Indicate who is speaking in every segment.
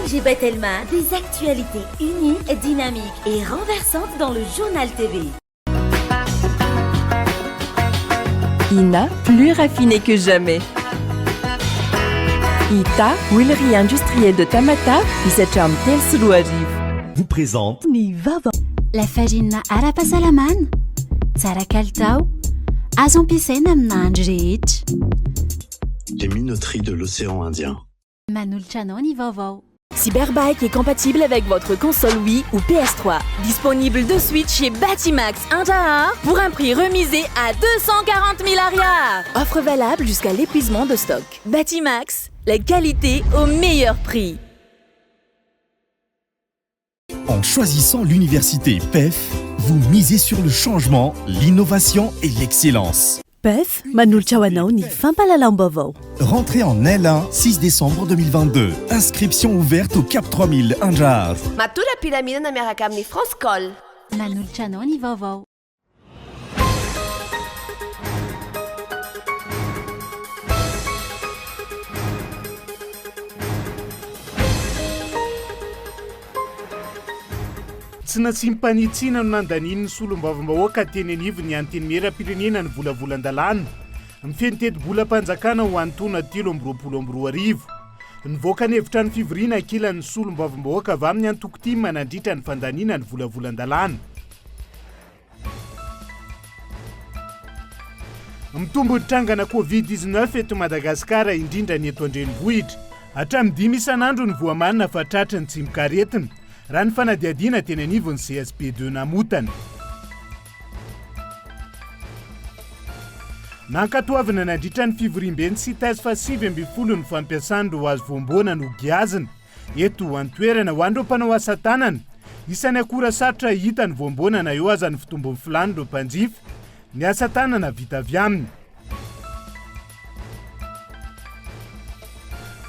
Speaker 1: Ange et Bethelma, des actualités uniques, dynamiques et renversantes dans le journal TV.
Speaker 2: Ina, plus raffinée que jamais. Ita, huilerie industrielle de Tamata, bisacham tel suluarif.
Speaker 3: Vous présente
Speaker 2: Ni vava.
Speaker 4: La fagina ara-pasalaman, tsara kalitao, azo ampiasaina amina andro rehetra.
Speaker 5: Les minoteries de l'océan Indien.
Speaker 4: Manolotra anao ny vaovao.
Speaker 6: Cyberbike est compatible avec votre console Wii ou PS3. Disponible de suite chez Batimax Indahar pour un prix remisé à 240 000 arias. Offre valable jusqu'à l'épuisement de stock. Batimax, la qualité au meilleur prix.
Speaker 3: En choisissant l'université PEF, vous misez sur le changement, l'innovation et l'excellence.
Speaker 7: PEF, manoltra ho anao ny fampahalalam-baovao.
Speaker 3: Rentrée en L1, 6 décembre 2022. Inscription ouverte au Cap 3000 Indahar.
Speaker 8: Matory ampilaminana miaraka amin'ny France Call.
Speaker 4: Manolotra anao ny vaovao.
Speaker 9: Tsy nasimpanitsina no nandaniny ny solom-bavam-bahoaka teny anivo ny anteny meram-pirenena ny volavolan-dalàna ny fenitety-bolam-panjakana ho antoana 3 nivoaka ny hevitra ny fivoriana ankilan'ny solom-bavam-bahoaka avy amin'ny antoko-ty manandritra ny fandaniana ny volavolan-dalàna. Mitombo ny trangana Covid-19 eto Madagasikara indrindra ny eto an-drenivohitra. Hatramin'ny 5 isan'andro ny voamanina fa tratra ny tsimikaretina. Raha ny fanadiadiana teny anivon'ny CSP2 namotana. Nankatoavana nandritra ny fivoriam-beny sy tazy fa 7 ny fampiasandro azo voamboana no giazina. Eto antoerana ho andro mpanao asa tanana. Isan'ny akora sarotra hita ny voamboana na eo aza ny fitombon'ny filany ro mpanjifa. Ny asa tanana vita avy aminy.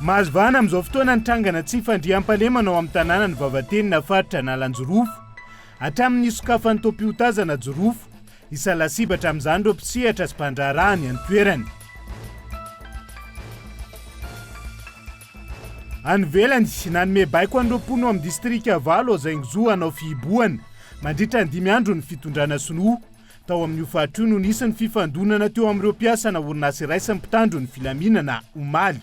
Speaker 9: Mahazo vahana amin'izao fotoana ny trangana tsy fandriam-pahalemana ao amin'ny tanàna ny vavateny na faritra na lanjorofo. Hatramin'ny sokafan'ny toam-piotazana jorofo. Isa lasibatra amin'izany ireo mpisehatra sy mpandraharahany an-toerany. Any velany nanome baiko an'ireo mpono amin'ny distrika Valo Zaingzo hanao fihibohana. Mandritra ny 5 andro ny fitondrana sinoa. Tao amin'ny fahatro no nisy ny fifandonana teo amin'ireo mpiasa na orinasa iray sy ny mpitandro ny filaminana omaly.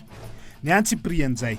Speaker 9: Ny antsiprian'izay.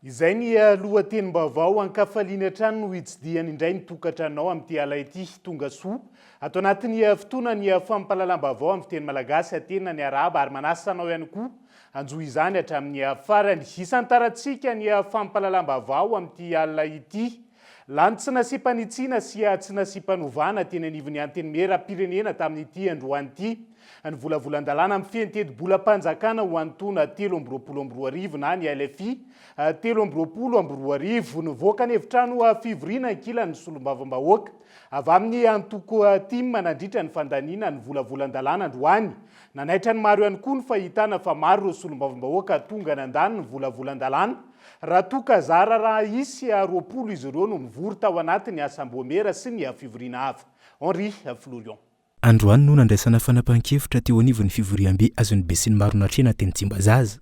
Speaker 9: Izay ny lohatenim-baovao ankafaliana trano no hitsidiany indray ny tokantranao amin'ity ala ity tonga soa. Atao anatin'ny fotoana ny fampahalalam-baovao amin'ny teny malagasy atena ny araba ary manasa anao ihany koa. Anjo izany hatramin'ny farany isan-tarantsika ny fampahalalam-baovao amin'ity ala ity. Lany tsy nasipanitsina sy tsy nasimpanovana teny anivon'ny anteny meram-pirenena tamin'ity androany ity. Ny volavolan-dalàna amin'ny fenitety-bolam-panjakana ho antoana 3 na ny LFI 3 nivoaka ny hevitrano fivoriana ankilan'ny solom-bavam-bahoaka avy amin'ny antoko tim manandritra ny fandaniana ny volavolan-dalàna androany. Nanaitra ny maro ihany koa ny fahitana fa maro ireo solom-bavam-bahoaka tonga nandany ny volavolan-dalàna. Raha toka zara raha isy 20 izy ireo no mivory tao anatin'ny asam-boamera sy ny fivoriana hafa. Henri Florian.
Speaker 10: Androany no nandraisana fanapahan-kevitra teo anivon'ny fivoriam-be azon'ny be sy ny maro natrena teny Tsimbazaza.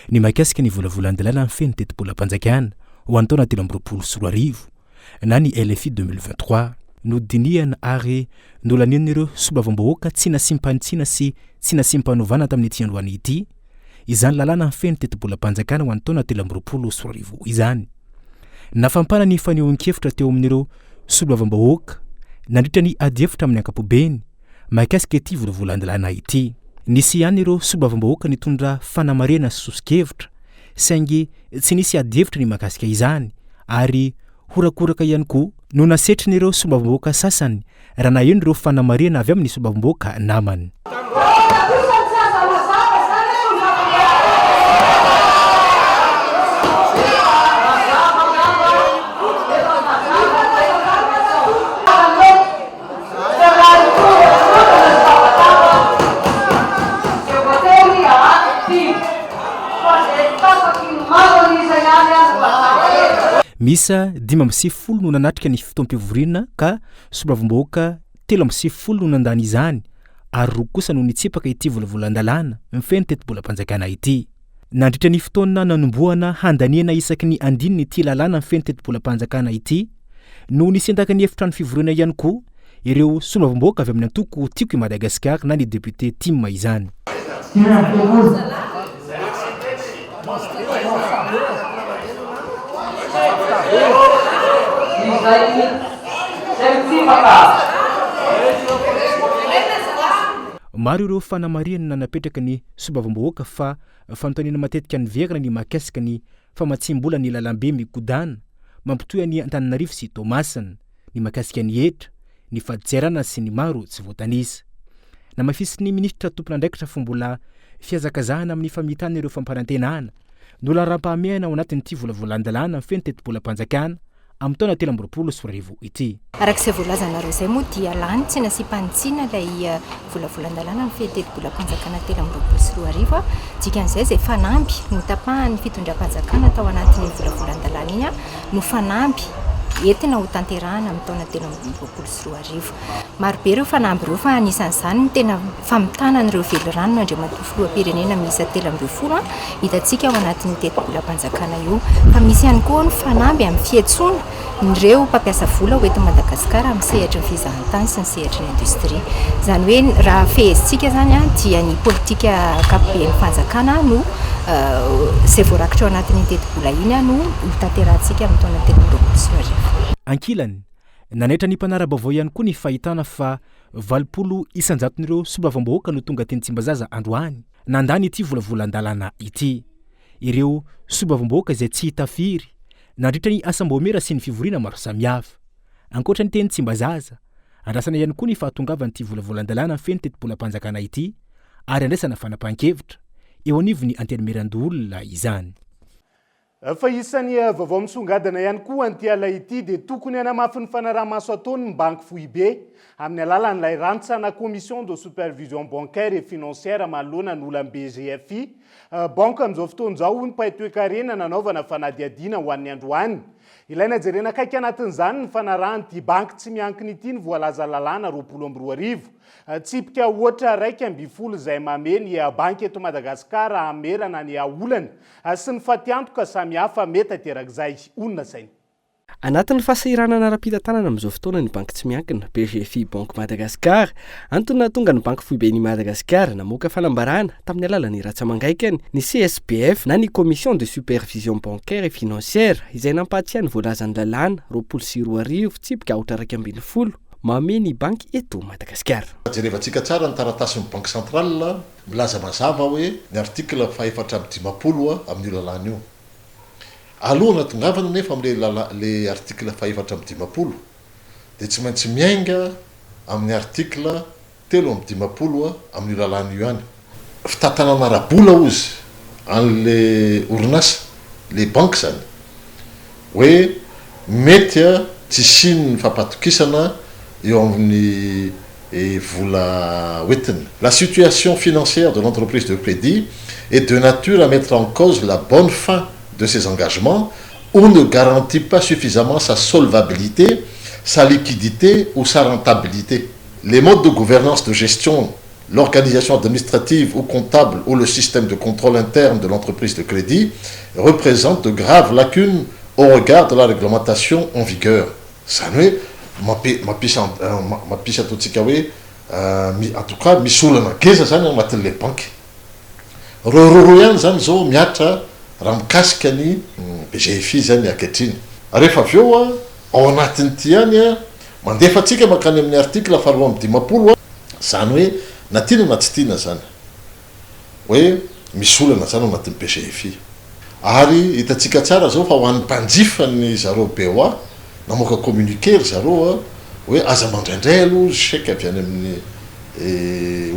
Speaker 10: Ny mahakasika ny volavolan-dalàna amin'ny fenitety-bolam-panjakana ho an'ny taona 2024 na ny LFI 2023 no dinihana ary nolanin'ireo solom-bavam-bahoaka tsy nasimpanitsina sy tsy nasimmpanovana tamin'ity androany ity. Izany lalàna amin'ny fenitety-bolam-panjakana ho an'ny taona 2024 izany. Nafampana ny fanehoan-kevitra teo amin'ireo solom-bavam-bahoaka nandritra ny adihevitra amin'ny ankapobeny mahakasika ity volavolan-dalàna ity. Nisy ihany ireo solom-bavam-bahoaka nitondra fanamarena sy sosikevitra saingy tsy nisy adihevitra ny mahakasika izany ary horakoraka ihany koa no nasetrin'ireo solom-bavam-bahoaka sasany raha naheno ireo fanamarena avy amin'ny solom-bavam-bahoaka namany. misa 5 no nanatrika ny fotoam-pivorina ka soravim-bahoaka 3 no nandany izany ary 2 kosa no nitsipaka ity volavolan-dalàna mifeny tetim-bolam-panjakana ity. Nandritra ny fotoana nanomboana handaniana isaky ny andininy ity lalàna mifeny tetim-bolam-panjakana ity no nisendaka ny efitrano fivoriana ihany koa ireo soravim-bahoaka avy amin'ny antoko tiako i Madagasikara na ny député Tim izany. Maro ireo fanamariana napetraka ny soravim-bahoaka fa fanontaniana matetika ny verina ny mahakasika ny famatsim-bola ny lalambe mikodana mampitoy ny Antananarivo sy Tomasina ny mahakasika ny hetra ny faditsairana sy ny maro tsy voatanisa. Namafisy ny ministra tompon'andraikitra fombola fiazakazahana amin'ny famitana ireo famparantenana nola raha-pahamehana ao anatin'ity volavolan-dalàna mifeny tetim-bolam-panjakana amin'ny taona 2024 ity.
Speaker 11: Arak'izay voalazanareo izay moa dia lany tsy nasipantsiana ilay volavolan-dalàna mifeny tetim-bolam-panjakana 2024 dikan'izay izay fanamby no tapahan'ny fitondram-panjakana tao anatin'ny volavolan-dalàna iny no fanamby entina ho tanterahana amin'ny taona 2024. Marobe ireo fanamby ireo fa anisan'izany ny tena famitana an'ireo velorano Andriamatoa filoham-pirenena miisa 13 hitantsika ao anatin'ny tetim-bolam-panjakana io. Fa misy ihany koa ny fanamby amin'ny fiantsoana ireo mpampiasa vola ho eto Madagasikara amin'ny sehatra ny fizahan-tany sy ny sehatra ny indostria. Izany hoe raha fehezitsika zany dia ny politika ankapobeny fanjakana no izay voarakitra ao anatin'ny tetim-bola iny no tanterantsika amin'ny taona 2024.
Speaker 10: Ankilany, nanaitra ny mpanara-baovao ihany koa ny fahitana fa 80 isanjaton'ireo soravim-bahoaka no tonga teny Tsimbazaza androany nandany ity volavolan-dalàna ity. Ireo soravim-bahoaka izay tsy hitafiry nandritra ny asam-baomera sy ny fivoriana maro samihafa. Ankoatra ny teny Tsimbazaza, andrasana ihany koa ny fahatongavan'ity volavolan-dalàna mifeny tetim-bolam-panjakana ity ary andraisana fanapahan-kevitra eo anivony antenimieran-dolona izany.
Speaker 9: Fa isan'ny vaovao misongadina ihany koa antiala ity dia tokony hanamafy ny fanaraha-maso ataony ny banky FOIB amin'ny alalan'ilay rantsana commission de supervision bancaire et financière manoloana ny olan'ny BGFI. Banka amin'izao fotoan'izao ny paitoekarena nanaovana fanadiadiana ho an'ny androany. Ilaina jerena akaiky anatin'izany ny fanarahan'ity banky tsy miankina ity ny voalaza lalàna 22 tsipika ohatra 1.20 izay mameny banky eto Madagasikara amerana ny olana sy ny fatiantoka samihafa mety aterak'izay onona sainy.
Speaker 12: Anatin'ny fahasahiranana ara-pitantanana amin'izao fotoana ny banky tsy miankina BGFI Banque Madagasikara antony tonga ny banky FOIB ny Madagasikara namoaka fanambarana tamin'ny alalan'ny ratsamangaikany ny CSPF na ny commission de supervision bancaire et financière izay nampatsiany voalazan'ny lalàna 22 tsipika 220 mameny ny banky eto Madagasikara.
Speaker 13: Jerevantsika tsara ny taratasin'ny banque centrale milaza mazava hoe ny article 450 amin'ny lalàna io. Aloha natongavana nefa amin'le article 450 dia tsy maintsy miainga amin'ny article 350 amin'ny lalàna io ihany. Fitantanana arabola ozy an'le orinasa, le banque zany, hoe mety tsy siny fampatokisana eo amin'ny vola hoentiny. La situation financière de l'entreprise de crédit est de nature à mettre en cause la bonne fin de ses engagements ou ne garantit pas suffisamment sa solvabilité, sa liquidité ou sa rentabilité. Les modes de gouvernance de gestion, l'organisation administrative ou comptable ou le système de contrôle interne de l'entreprise de crédit représentent de graves lacunes au regard de la réglementation en vigueur. Ça n'est en tout cas misy olana geza zany anatin'le banky. Rororo ihany zany zao miatra raha mikasika ny BGFI zany ankehitriny. Rehefa avy eo ao anatin'ity ihany mandefatsika makany amin'ny article 450 zany hoe na tiana na tsy tiana zany hoe misy olana zany anatin'ny BGFI. Ary hitatsika tsara zao fa ho an'ny mpanjifa ny zareo BOA namoaka communiquer zareo hoe aza mandraindray aloha chèque avy any amin'ny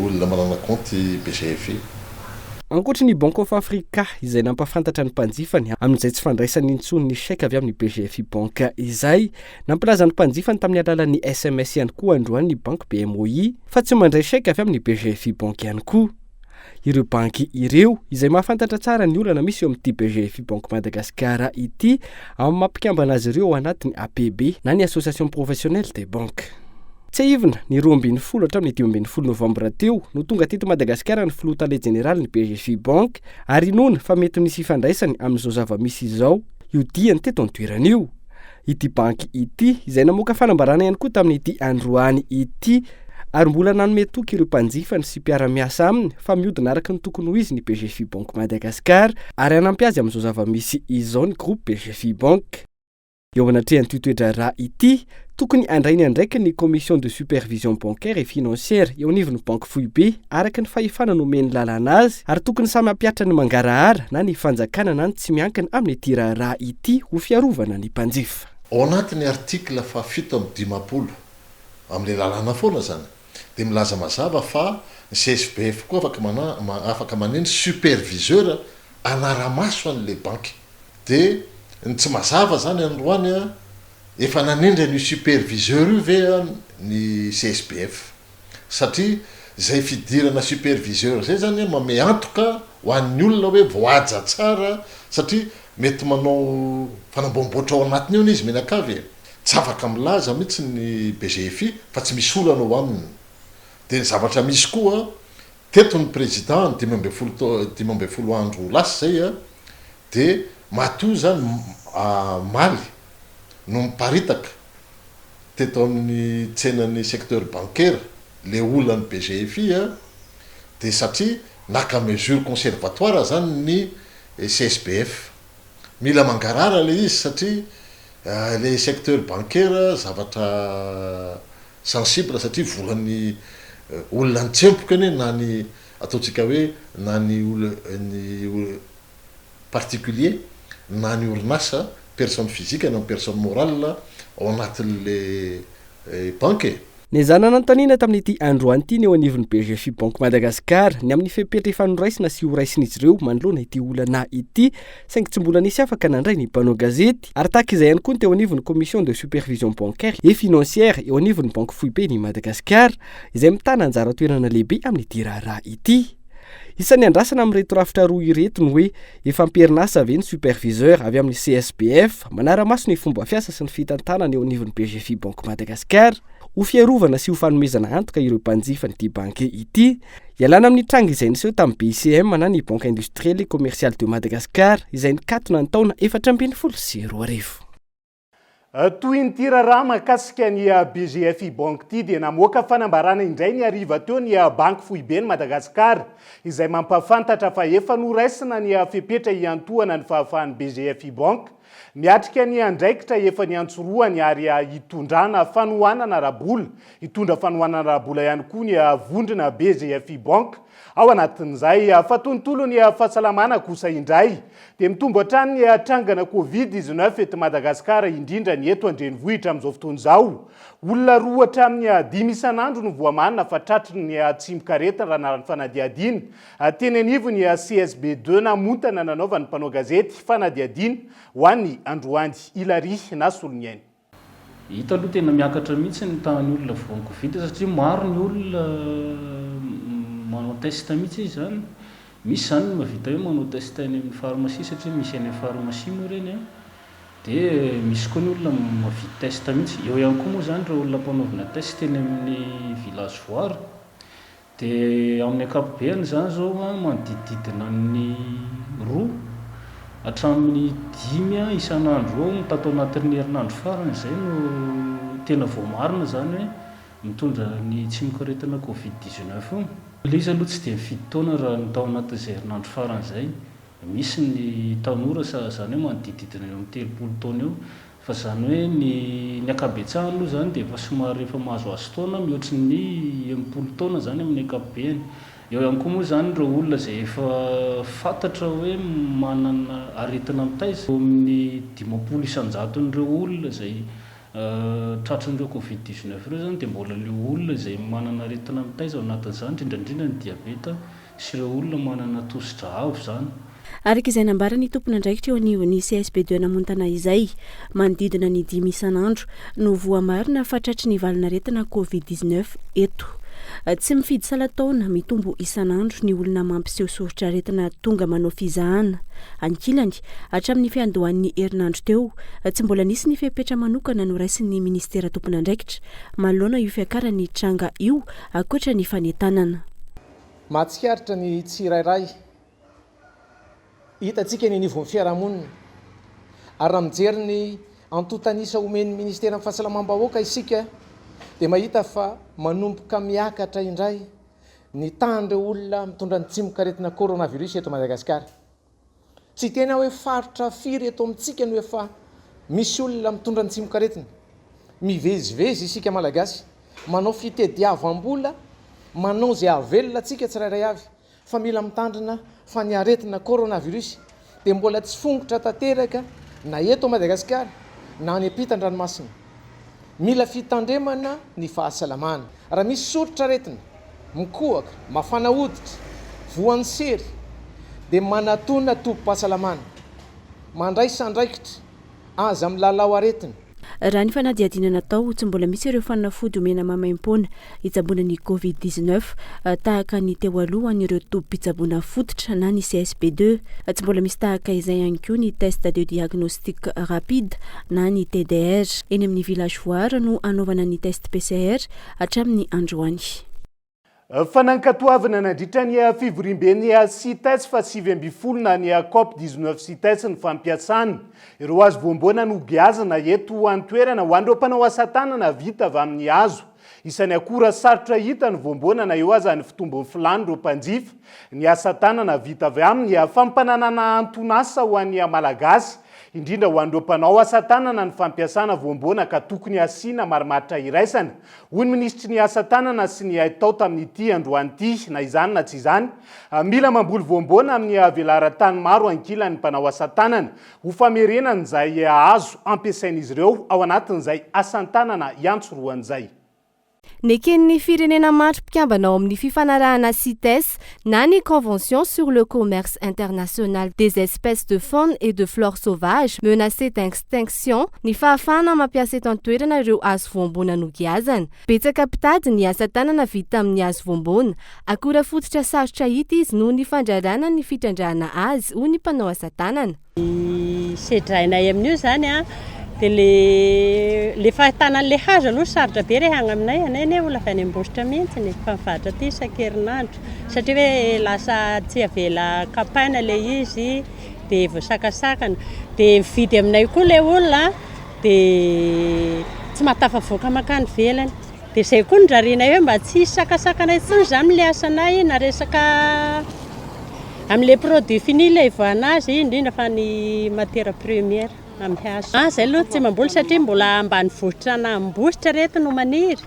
Speaker 13: olona manana compte BGFI.
Speaker 12: Ankoatra ny Banque of Africa izay nampafantatra ny mpanjifany amin'izay tsy fandraisany intsony ny chèque avy amin'ny BGFI Banque izay nampilaza ny mpanjifany tamin'ny alalan'ny SMS ihany koa androany ny banque BMOI fa tsy mandray chèque avy amin'ny BGFI Banque ihany koa. ireo banky ireo izay mahafantatra tsara ny olana misy eo amin'ity BGFI Banque Madagascar ity amin'ny mampikambana azy ireo ao anatiny APB na ny Association Professionnelle des Banques. Tsy ivona ny 12 hatramin'ny 15 novambra teo no tonga teto Madagasikara ny filoha tale général ny BGFI Banque ary inona fa mety misy ifandraisany amin'izao zava-misy izao io diany teto an-toeran'io. Ity banky ity izay namoaka fanambarana ihany koa tamin'ity androany ity ary mbola nanome toky ireo mpanjifany sy mpiara-miasa aminy fa mihodina araka ny tokony ho izy ny BGFI Banque Madagascar ary hanampy azy amin'izao zava-misy izao ny groupe BGFI Banque. Eo anatrehan'ity toetra raha ity tokony andrainy andraiky ny commission de supervision bancaire et financière eo anivon'ny banque Foibe araka ny fahefana nomeny lalana azy ary tokony samy ampiatra ny mangarahara na ny fanjakana na ny tsy miankina amin'ny ity raha ity ho fiarovana ny mpanjifa.
Speaker 13: Ao anatin'ny article fa 7 amin'ilay lalana foana zany dia milaza mazava fa ny CSPF koa afaka maneno superviseur anaramaso an'ilay banky dia ny tsy mazava zany androany efa nanendra ny superviseur io ve ny CSPF satria zay fidirana superviseur zay zany mame antoka ho an'ny olona hoe voaja tsara satria mety manao fanamboamboatra ao anatiny eo izy menakavy tsy afaka milaza mihitsy ny BGFI fa tsy misy olana ao aminy dia ny zavatra misy koa teto ny président 12 andro lasa zay dia matoa zany maly no miparitaka teto amin'ny tsenan'ny secteur bancaire le olany BGFI dia satria naka mesure conservatoire zany ny CSPF mila mangarara le izy satria le secteur bancaire zavatra sensible satria volan'ny olona nitsempoka anie na ny ataontsika hoe na ny particulier na ny orinasa personne physique na personne morale ao anatin'le banque.
Speaker 12: Ny zanana antanina tamin'ity androany ity ny eo anivon'ny BGFI Banque Madagascar ny amin'ny fepetra ifanoraisina sy horaisin'izy ireo manoloana ity olana ity saingy tsy mbola nisy afaka nandray ny mpanao gazety ary tahaka izay ihany koa ny teo anivon'ny commission de supervision bancaire et financière eo anivon'ny banque Foibe ny Madagascar izay mitana anjara toerana lehibe amin'ity raha ity. Isan'ny andrasana amin'ireto rafitra roa ireto ny hoe efa amperinasa avy ny superviseur avy amin'ny CSPF manaramaso ny fomba fiasa sy ny fitantanana eo anivon'ny BGFI Banque Madagascar ho fiarovana sy ho fanomezana antoka ireo mpanjifa n'ity banque ity ialana amin'ny tranga izay niseho tamin'ny BCM na ny Banque Industrielle et Commerciale de Madagascar izay nikatona ny taona 420.
Speaker 9: Toy ny tiraraha mahakasika ny BGFI Banque ity dia namoaka fanambarana indray ny hariva teo ny banque Foibe ny Madagasikara izay mampafantatra fa efa noraisina ny fepetra iantohana ny fahafahan'ny BGFI Banque miatrika ny andraikitra efa ny antsoroany ary hitondrana fanohanana rabola hitondra fanohanana rabola ihany koa ny vondrona BGFI Banque ao anatin'izay fatontolo ny fahasalamana kosa indray dia mitombo hatrany ny trangana Covid-19 eto Madagasikara indrindra ny eto an-drenivohitra amin'izao fotoana izao olona roa hatramin'ny 5 isan'andro no voamanina fa tratry ny tsimon-kareta raha ny fanadiadiana teny anivo ny CSB2 namontana nanaovany mpanao gazety fanadiadiana ho an'ny androany Hilary Nasoloniainy.
Speaker 14: Hita aloha tena miakatra mihitsy ny tahan'ny olona voan'ny Covid satria maro ny olona manao test mihitsy izy zany. Misy zany mavita hoe manao test any amin'ny pharmacie satria misy any amin'ny pharmacie moa reny dia misy koa ny olona mahavita test mihitsy. Eo ihany koa moa zany ireo olona mpanaovana test eny amin'ny villageoire dia amin'ny ankapobeny zany zao manodididina ny 2 hatramin'ny 5 isan'andro eo tato anatin'ny herinandro farany izay no tena voamarina zany hoe mitondra ny tsimon-karetina Covid-19. Ilay izy aloha tsy dia mifidy taona raha ny tao anatin'izay herinandro farany izay. Misy ny tanora zany hoe manodididina eo amin'ny 30 taona eo fa zany hoe ny ankabetsahany aloha zany dia efa somary efa mahazoazo taona mihoatra ny 80 taona zany amin'ny ankapobeny. Eo ihany koa moa zany ireo olona izay efa fantatra hoe manana aretina mitaiza amin'ny 50 isan-jato n'ireo olona izay tratran'ireo Covid-19 ireo zany dia mbola ilay olona izay manana aretina mitaiza ao anatin'izany indrindra ny diabeta sy ireo olona manana tosidra avo zany.
Speaker 7: Araka izay nambara ny tompona andraikitra eo anivon'ny CSB2 namontana izay manodidina ny 5 isan'andro no voamarina fa tratry ny valanaretina Covid-19 eto. tsy mifidy salataona mitombo isan'andro ny olona mampiseho soritra-retina tonga manao fizahana ankilany hatramin'ny fiandohan'ny herinandro teo tsy mbola nisy ny fepetra manokana no raisin'ny ministera tompon'andraikitra manoloana io fiakarany tranga io akoatra ny fanentanana
Speaker 15: mahatsikaritra ny tsirairay hitantsika ny anivon'ny fiarahamonina ary raha mijery ny antotanisa omen'ny ministera amin'ny fahasalamam-bahoaka isika dia mahita fa manomboka miakatra indray ny tandreo olona mitondra ny tsimokaretina coronavirus eto Madagasikara. Tsy tena hoe faritra firy eto amintsika no efa misy olona mitondra ny tsimokaretina. Mivezivezy isika malagasy, manao fitediavam-bola, manao izay avelona tsika tsirairay avy, fa mila mitandrina fa ny aretina coronavirus dia mbola tsy fongotra tanteraka na eto Madagasikara na any ampitan-dranomasina. Mila fitandremana ny fahasalamana. Raha misy soritra aretina, mikohaka, mafana hoditra, voan'ny sery, dia manatona tompo-pahasalamana, mandray sandraikitra aza amin'ny lalao aretina.
Speaker 7: Raha ny fanadihadiana natao tsy mbola misy ireo fanafody omena mamaim-poana hitsaboana ny Covid-19 tahaka ny teo aloha an'ireo tobi-pitsaboana fototra na ny CSP2 tsy mbola misy tahaka izay ihany koa ny test de diagnostic rapide na ny TDR eny amin'ny village voara no anaovana ny test PCR hatramin'ny androany.
Speaker 9: Fanankatoavana nandritra ny fivoriam-ben'ny CITES fa 7 na ny COP19 CITES ny fampiasana. Ireo hazo voamboana no giazana eto an-toerana ho an'ireo mpanao asa tanana vita avy amin'ny hazo. Isan'ny akora sarotra hita ny voamboana na eo aza ny fitombon'ny filany ireo mpanjifa. Ny asa tanana vita avy amin'ny fampananana antonasa ho an'ny malagasy. Indrindra ho an'ireo mpanao asa tanana ny fampiasana voamboana ka tokony asiana marimaritra iraisana. Hoy ny ministry ny asa tanana sy ny atao tamin'ity androany ity na izany na tsy izany. Mila mamboly voamboana amin'ny velaran-tany maro ankilan'ny mpanao asa tanana ho famerenana izay azo ampiasain'izy ireo ao anatin'izay asa tanana iantsoroan'izay.
Speaker 16: Neken'ny firenena maro mpikambana ao amin'ny fifanarahana CITES na ny Convention sur le commerce international des espèces de faune et de flore sauvage menacées d'extinction ny fahafahana mampiasa eto an-toerana ireo hazo voamboana no giazana. Betsaka mpitady ny asa tanana vita amin'ny hazo voamboana, akora fototra sarotra hita izy noho ny fandrarana ny fitrandrahana azy ho ny mpanao asa tanana.
Speaker 17: Sedrainay amin'io zany dia le fahitanan'le hazo aloha sarotra be rehagna aminay anay olona avy any ambositra mihitsy ny fanfatra aty isan-kerinandro satria hoe lasa tsy avela kapaina le izy dia voasakasakana dia mividy aminay koa le olona dia tsy mahatafavoaka makany velany dia izay koa ndrarinay hoe mba tsy sakasakana tsiny zany le asanay na resaka amin'le produit fini le ivoana azy indrindra fa ny matière première. Zay aloha tsy mamboly satria mbola ambany vohitra na ambositra reto no maniry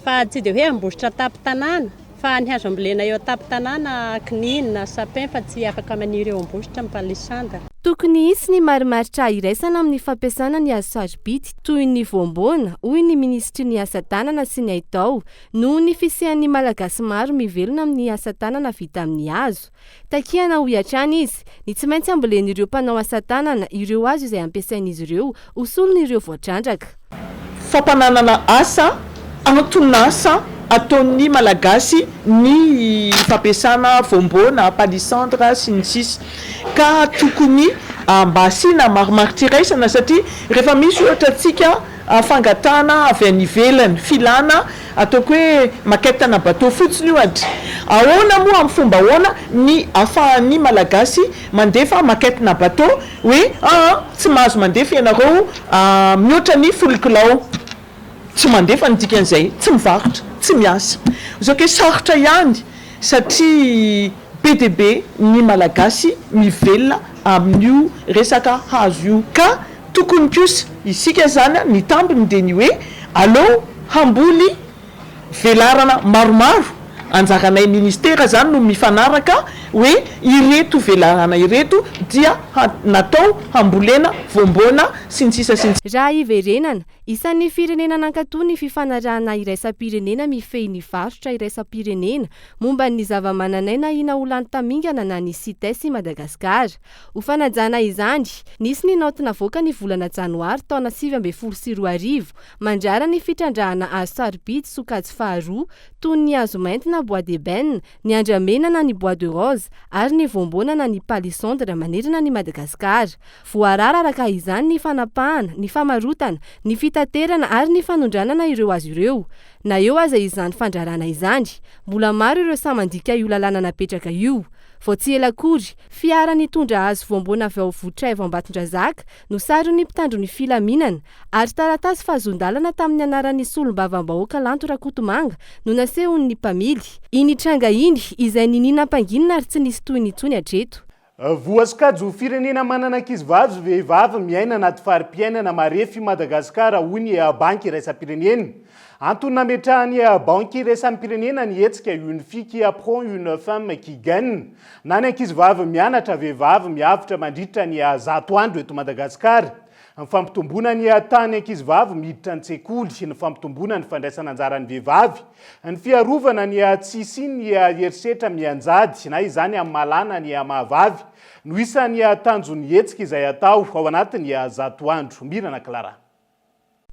Speaker 17: fa tsy dia hoe ambositra tapin-tanàna fa ny hazo ambolena eo tapin-tanàna kininy na sapin fa tsy afaka maniry eo ambositra mipalisandra.
Speaker 16: Tokony hisy ny marimaritra iraisana amin'ny fampiasana ny hazo sarobidy toy ny voamboana hoy ny ministry ny asa tanana sy ny aitao noho ny fisian'ny malagasy maro mivelona amin'ny asa tanana vita amin'ny hazo. Takihana ho hatrany izy ny tsy maintsy ambolen'ireo mpanao asa tanana ireo hazo izay ampiasain'izy ireo ho solon'ireo voatrandraka.
Speaker 18: Fampananana asa anatonina asa ataon'ny malagasy ny fampiasana voamboana palissandre sy ny sisa ka tokony mba asiana marimaritra iraisana satria rehefa misy ohatra tsika fangatana avy any ivelany filana ataoko hoe maketana bateau fotsiny ohatra ahoana moa amin'ny fomba ahoana ny ahafahan'ny malagasy mandefa maketana bateau hoe tsy mahazo mandefa ianareo mihoatra ny folokilao tsy mandefa ny dikan'izay tsy mivarotra tsy miasa zao ke sarotra ihany satria be dia be ny malagasy mivelona amin'io resaka hazo io ka tokony kosa isika zany ny tambiny dia ny hoe aleo hamboly velarana maromaro anjaranay ministera zany no mifanaraka hoe ireto velarana ireto dia natao hambolena voambona sy ny sisa sy ny
Speaker 16: raha iverenana isan'ny firenena nankatoa ny fifanarahana iraisam-pirenena mifehy ny varotra iraisam-pirenena momba ny zava-mananaina ina olany tamingana na ny CITES i Madagasikara. Ho fanajana izany, nisy ny naoty navoaka ny volana janoary taona 2024 mandrara ny fitrandrahana azo sarobidy sokajy faharoa toy ny azo mainty na bois d'ébène, ny andramena na ny bois de rose ary ny voambona na ny palissandre manerana ny Madagasikara. Voarara araka izany ny fanapahana, ny famarotana, ny fitaterana ary ny fanondranana ireo azo ireo. Na eo aza izany fandrarana izany, mbola maro ireo samandika io lalàna napetraka io. Vao tsy ela akory, fiara nitondra azo voambona avy ao Votraivo Ambatondrazaka no sarony mpitandro ny filaminana ary taratasy fahazondalana tamin'ny anaran'ny solombavam-bahoaka Lanto Rakotomanga no nasehon'ny mpamily. Iny tranga iny izay nininam-panginina ary tsy nisy toy ny intsony hatreto.
Speaker 9: Voasikajo firenena manana ankizy vehivavy miaina anaty farim-piainana marefy Madagasikara hoy ny banky iraisam-pirenena. Antony nametrahany banky iraisam-pirenena ny hetsika une fille qui apprend une femme qui gagne. Na ny ankizivavy mianatra vehivavy miavitra mandritra ny 100 andro eto Madagasikara. Ny fampitomboana ny tany ankizivavy miditra ny tsekoly, ny fampitomboana ny fandraisana anjaran'ny vehivavy, ny fiarovana ny tsisy ny herisetra mianjady na izany amin'ny malana ny mahavavy no isan'ny tanjon'ny hetsika izay atao ao anatin'ny 100 andro. Mirana Clara.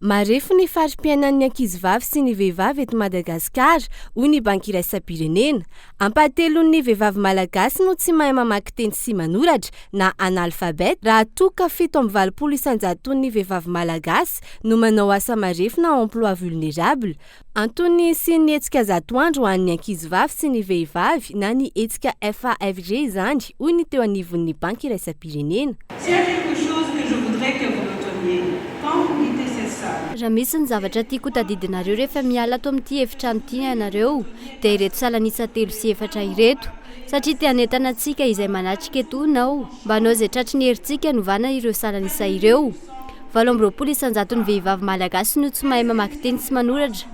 Speaker 16: Marefo ny farim-piainan'ny ankizivavy sy ny vehivavy eto Madagasikara hoy ny banky iraisam-pirenena. Ampahatelon'ny vehivavy malagasy no tsy mahay mamaky teny sy manoratra na analfabet raha toka 720% ny vehivavy malagasy no manao asa marefo na emploi vulnérable. Antony sy ny hetsika 100 andro hoan'ny ankizivavy sy ny vehivavy na ny hetsika FAFG izany hoy ny teo anivon'ny banky iraisam-pirenena.
Speaker 4: Raha misy ny zavatra tiako tadidinareo rehefa miala ato amin'ity efitrano ity ianareo dia ireto salanisa 3 sy 4 ireto satria te hanentana antsika izay manatrika eto nao mba anao izay tratry ny herintsika novana ireo salanisa ireo. 720% ny vehivavy malagasy no tsy mahay mamaky teny sy manoratra,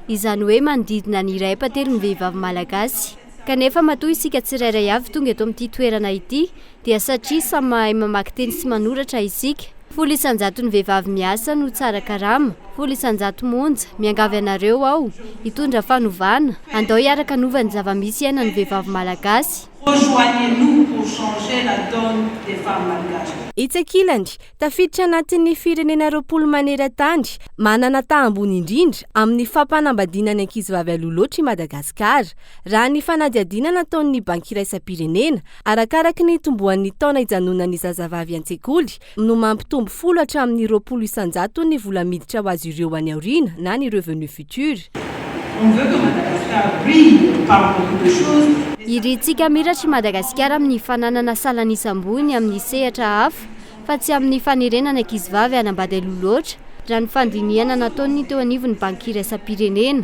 Speaker 4: izany hoe manodidina ny 1/4 ny vehivavy malagasy. Kanefa matoa isika tsirairay avy tonga eto amin'ity toerana ity dia satria samy mahay mamaky teny sy manoratra isika. 100% ny vehivavy miasa no tsara karama, 100% monja miangavy anareo ao, hitondra fanovana, andao hiaraka nova ny zava-misy iainan'ny vehivavy malagasy.
Speaker 19: Rejoignez-nous pour changer la donne des femmes malgaches.
Speaker 16: Itsakilany, tafiditra anatin'ny firenena 20 maneran-tany, manana tahambony indrindra amin'ny fampanambadiana ny ankizivavy aloloatra i Madagasikara. Raha ny fanadihadiana nataon'ny banky iraisam-pirenena, arakaraky ny tomboan'ny taona ijanonan'ny zazavavy an-tsekoly, no mampitombo 10 hatramin'ny 20% ny vola miditra ho azy ireo any aoriana na ny revenu futur.
Speaker 19: On veut que Madagascar brille par beaucoup de choses.
Speaker 4: Iritsika miratra i Madagasikara amin'ny fananana salanisam-bony amin'ny sehatra hafa fa tsy amin'ny fanerenana ankizivavy anambady aloloatra raha ny fandiniana nataony teo anivon'ny banky iraisam-pirenena.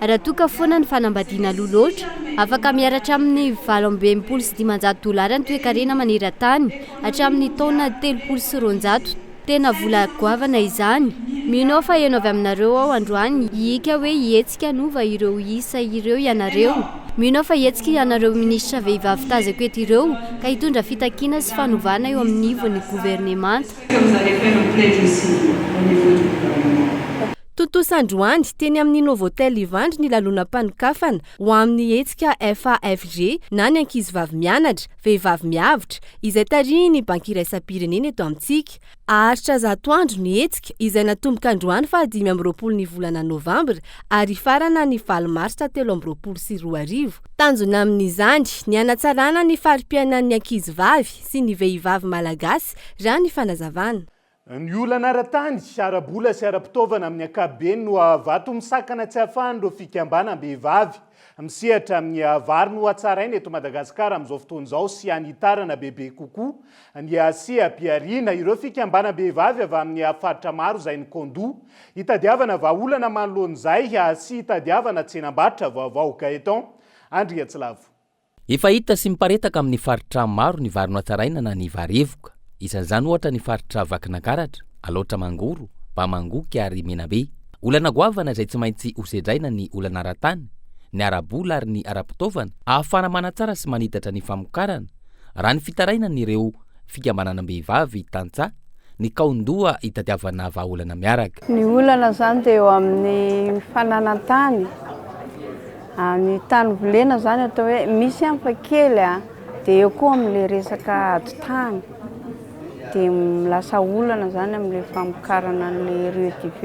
Speaker 4: Raha toka foana ny fanambadiana loloatra, afaka miaratra amin'ny $20,900 ny toe-karena maneran-tany hatramin'ny taona 300,900. Tena vola goavana izany. Mino fa ianao avy aminareo ao androany ihika hoe ihetsika nova ireo isa ireo ianareo. Mino fa ihetsika ianareo ministra vehivavy tazako eto ireo ka hitondra fitakiana sy fanovana eo amin'ny nivon'ny gouvernemanta. Totosandroany teny amin'ny Novotel Ivandry ny lalonam-panokafana ho amin'ny hetsika FAFG na ny ankizivavy mianatra, vehivavy miavitra izay tarihiny banky iraisam-pirenena eto amintsika. Aharitra 100 andro ny hetsika izay natomboka androany fa 5 ny volana Novambra ary farana ny 7 Marsa 2022. Tanjona amin'izany ny hanatsarana ny farim-piainan'ny ankizivavy sy ny vehivavy malagasy raha ny fanazavana.
Speaker 9: Ny olana ara-tany, ara-bola sy ara-pitaovana amin'ny ankapobeny no vato misakana tsy ahafahany ireo fikambanam-behivavy. Misehatra amin'ny vary no hatsaraina eto Madagasikara amin'izao fotoan'izao sy hanitarana bebe kokoa. Ny seha-piariana ireo fikambanam-behivavy avy amin'ny faritra maro izay ny Kondo. Hitadiavana vahaolana manoloan'izay sy hitadiavana tsenam-barotra vaovao Gaeton. Andry Atsilavo.
Speaker 20: Efa hita sy miparetaka amin'ny faritra maro ny vary no hatsaraina na ny vary evoka. Isan'izany ohatra ny faritra Vakinakaratra, Aloatra Mangoro, Bamangoky ary Menabe. Olana goavana izay tsy maintsy hosedraina ny olana ara-tany. ny arabola ary ny ara-pitaovana ahafana manatsara sy manitatra ny famokarana raha ny fitarainan'ireo fikambananam-behivavy tantsaha ny kaondoa hitadiavana vahaolana miaraka.
Speaker 21: Ny olana zany dia eo amin'ny fananantany ny tany volena zany atao hoe misy amfa kely dia eo koa amin'le resaka adotany dia milasa olana zany amin'le famokarana an'le RETV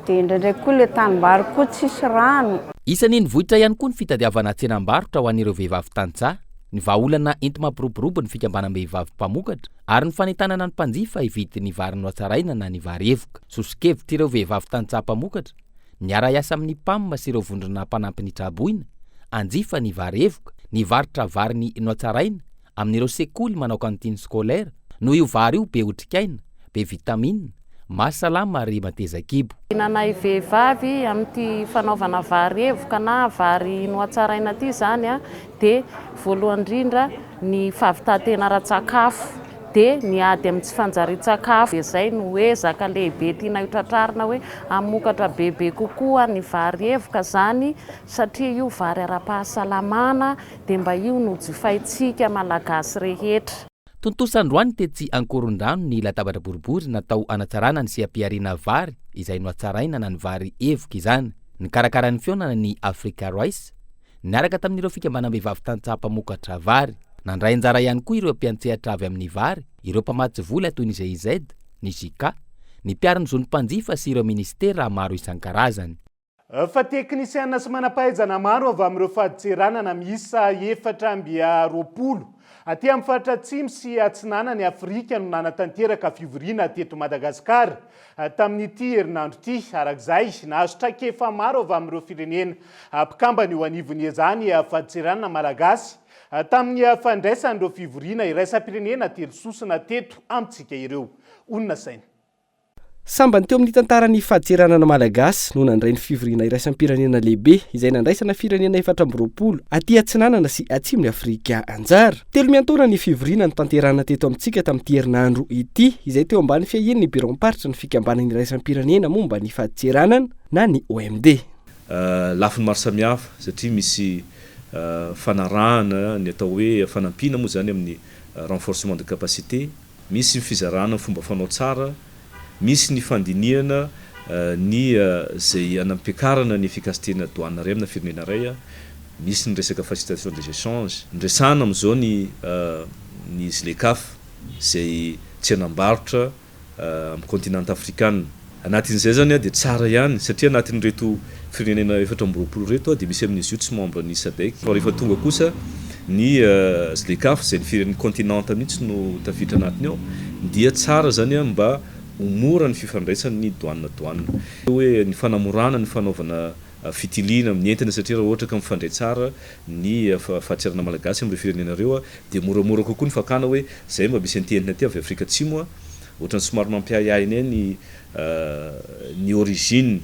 Speaker 21: dia indraindray koa le tanimbary koa tsisy rano.
Speaker 20: Isan'iny vohitra ihany koa ny fitadiavana tsenam-barotra ho an'ireo vehivavy tantsaha, ny vahaolana enti mampiroborobo ny fikambanam-behivavy mpamokatra ary ny fanentanana ny mpanjifa hividy ny vary noatsaraina na ny vary evoka. Sosokevitra ireo vehivavy tantsaha mpamokatra niara-iasa amin'ny PAM sy ireo vondrona mpanampy ny traboina anjifa ny vary evoka, ny varotra vary ny noatsaraina amin'ireo sekoly manao kantiny scolaire no io vary io be otrikaina, be vitamine, mahasalama ary mateza-kibo.
Speaker 22: Nanay vehivavy amin'ity fanaovana vary evoka na vary noatsaraina ity zany dia voalohany indrindra ny fahavitantena ara-tsakafo dia niady amin'ny tsy fanjari-tsakafo. Izay no hoe zaka lehibe tiana hotratrarina hoe amokatra bebe kokoa ny vary evoka zany satria io vary ara-pahasalamana dia mba io no jifaintsika malagasy rehetra.
Speaker 20: Tontosandroany tetsy Ankorondrano ny latabatra boribory natao anatsarana ny sehampiariana vary izay noatsaraina na ny vary evoka izany. Ny karakaran'ny fionana ny Africa Rice niaraka tamin'ireo fikambanam-behivavy tantsaha mpamokatra vary. Nandray anjara ihany koa ireo mpiantsehatra avy amin'ny vary, ireo mpamatsy vola toy ny GIZ, ny JICA, ny mpiaran'ny zonim-mpanjifa sy ireo ministera maro isan-karazany.
Speaker 9: Fa teknisiana sy manam-pahaizana maro avy amin'ireo fahaditsiranana miisa 420 aty amin'ny faritra atsimo sy atsinana ny Afrika no nanatanteraka fivoriana teto Madagasikara tamin'ity herinandro ity. Arak'izay nahazo traikefa maro avy amin'ireo firenena mpikambana eo anivony izany fahaditsiranana malagasy tamin'ny fandraisan'ireo fivoriana iraisam-pirenena telo sosona teto amintsika ireo. Onona saina.
Speaker 12: Sambany teo amin'ny tantaran'ny fahaditsiranana malagasy no nandray ny fivoriana iraisam-pirenena lehibe izay nandraisana firenena 420 aty atsinanana sy atsimony Afrika anjara. Telo miantaona ny fivoriana no tanterana teto amintsika tamin'ity herinandro ity izay teo ambany fiahiny ny biro mparitra ny fikambanana iraisam-pirenena momba ny fahaditsiranana na ny OMD.
Speaker 23: Lafiny maro samihafa satria misy fanarahana ny atao hoe fanampiana moa zany amin'ny renforcement de capacité, misy ny fizarana fomba fanao tsara, misy ny fandiniana ny zay anampiakarana ny efficacité-na douane ray amina firenena ray, misy ny resaka facilitation des échanges. Ndresana am'izao ny ZLECAf zay tsenam-barotra amin'ny continent africain. Anatin'izay zany dia tsara ihany satria anatin'reto firenena 420 reto dia misy amin'izy io tsy membre ny SADC. Fa rehefa tonga kosa ny ZLECAf zay ny firenena continent mihitsy no tafiditra anatiny ao dia tsara zany mba umora ny fifandraisan'ny douane. Hoe ny fanamorana ny fanaovana fitiliana amin'ny entana satria raha ohatra ka mifandray tsara ny fahatsirana malagasy amin'ireo firenena reo dia moramora kokoa ny fakana hoe zay mba misy antenina aty avy Afrika Atsimo ohatrany somary mampiahiahiny ny origine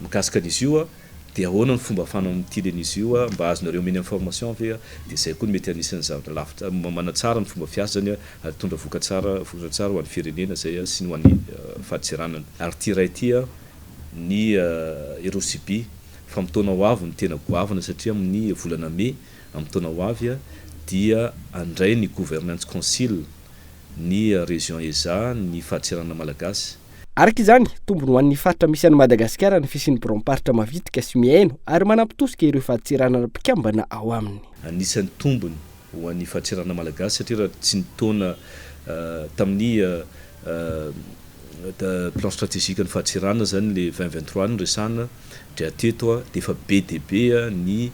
Speaker 23: mikasika an'izy io dia ahoana ny fomba afana mitily an'izy io mba azonareo meny information ve dia zay koa mety anisan'ny zavatra lavitra manatsara ny fomba fiasa zany tondra vokatsara ho an'ny firenena zay sy ny ho an'ny fahaditsiranana. Ary ty ray ty ny Eurosipy fa mitona ho avy ny tena goavana satria amin'ny volana Mai amin'ny tona ho avy dia andray ny gouvernance council ny région EZA ny fahaditsiranana malagasy.
Speaker 12: Araka izany tombony ho an'ny faritra misy an'i Madagasikara ny fisian'ny boromparitra mavitrika sy miaino ary manampitosika ireo fahaditsiranana mpikambana ao aminy.
Speaker 23: Anisan'ny tombony ho an'ny fahaditsiranana malagasy satria raha tsy nitona tamin'ny plan stratégique ny fahaditsiranana zany le 2023 ny resana dia teto dia efa be dia be ny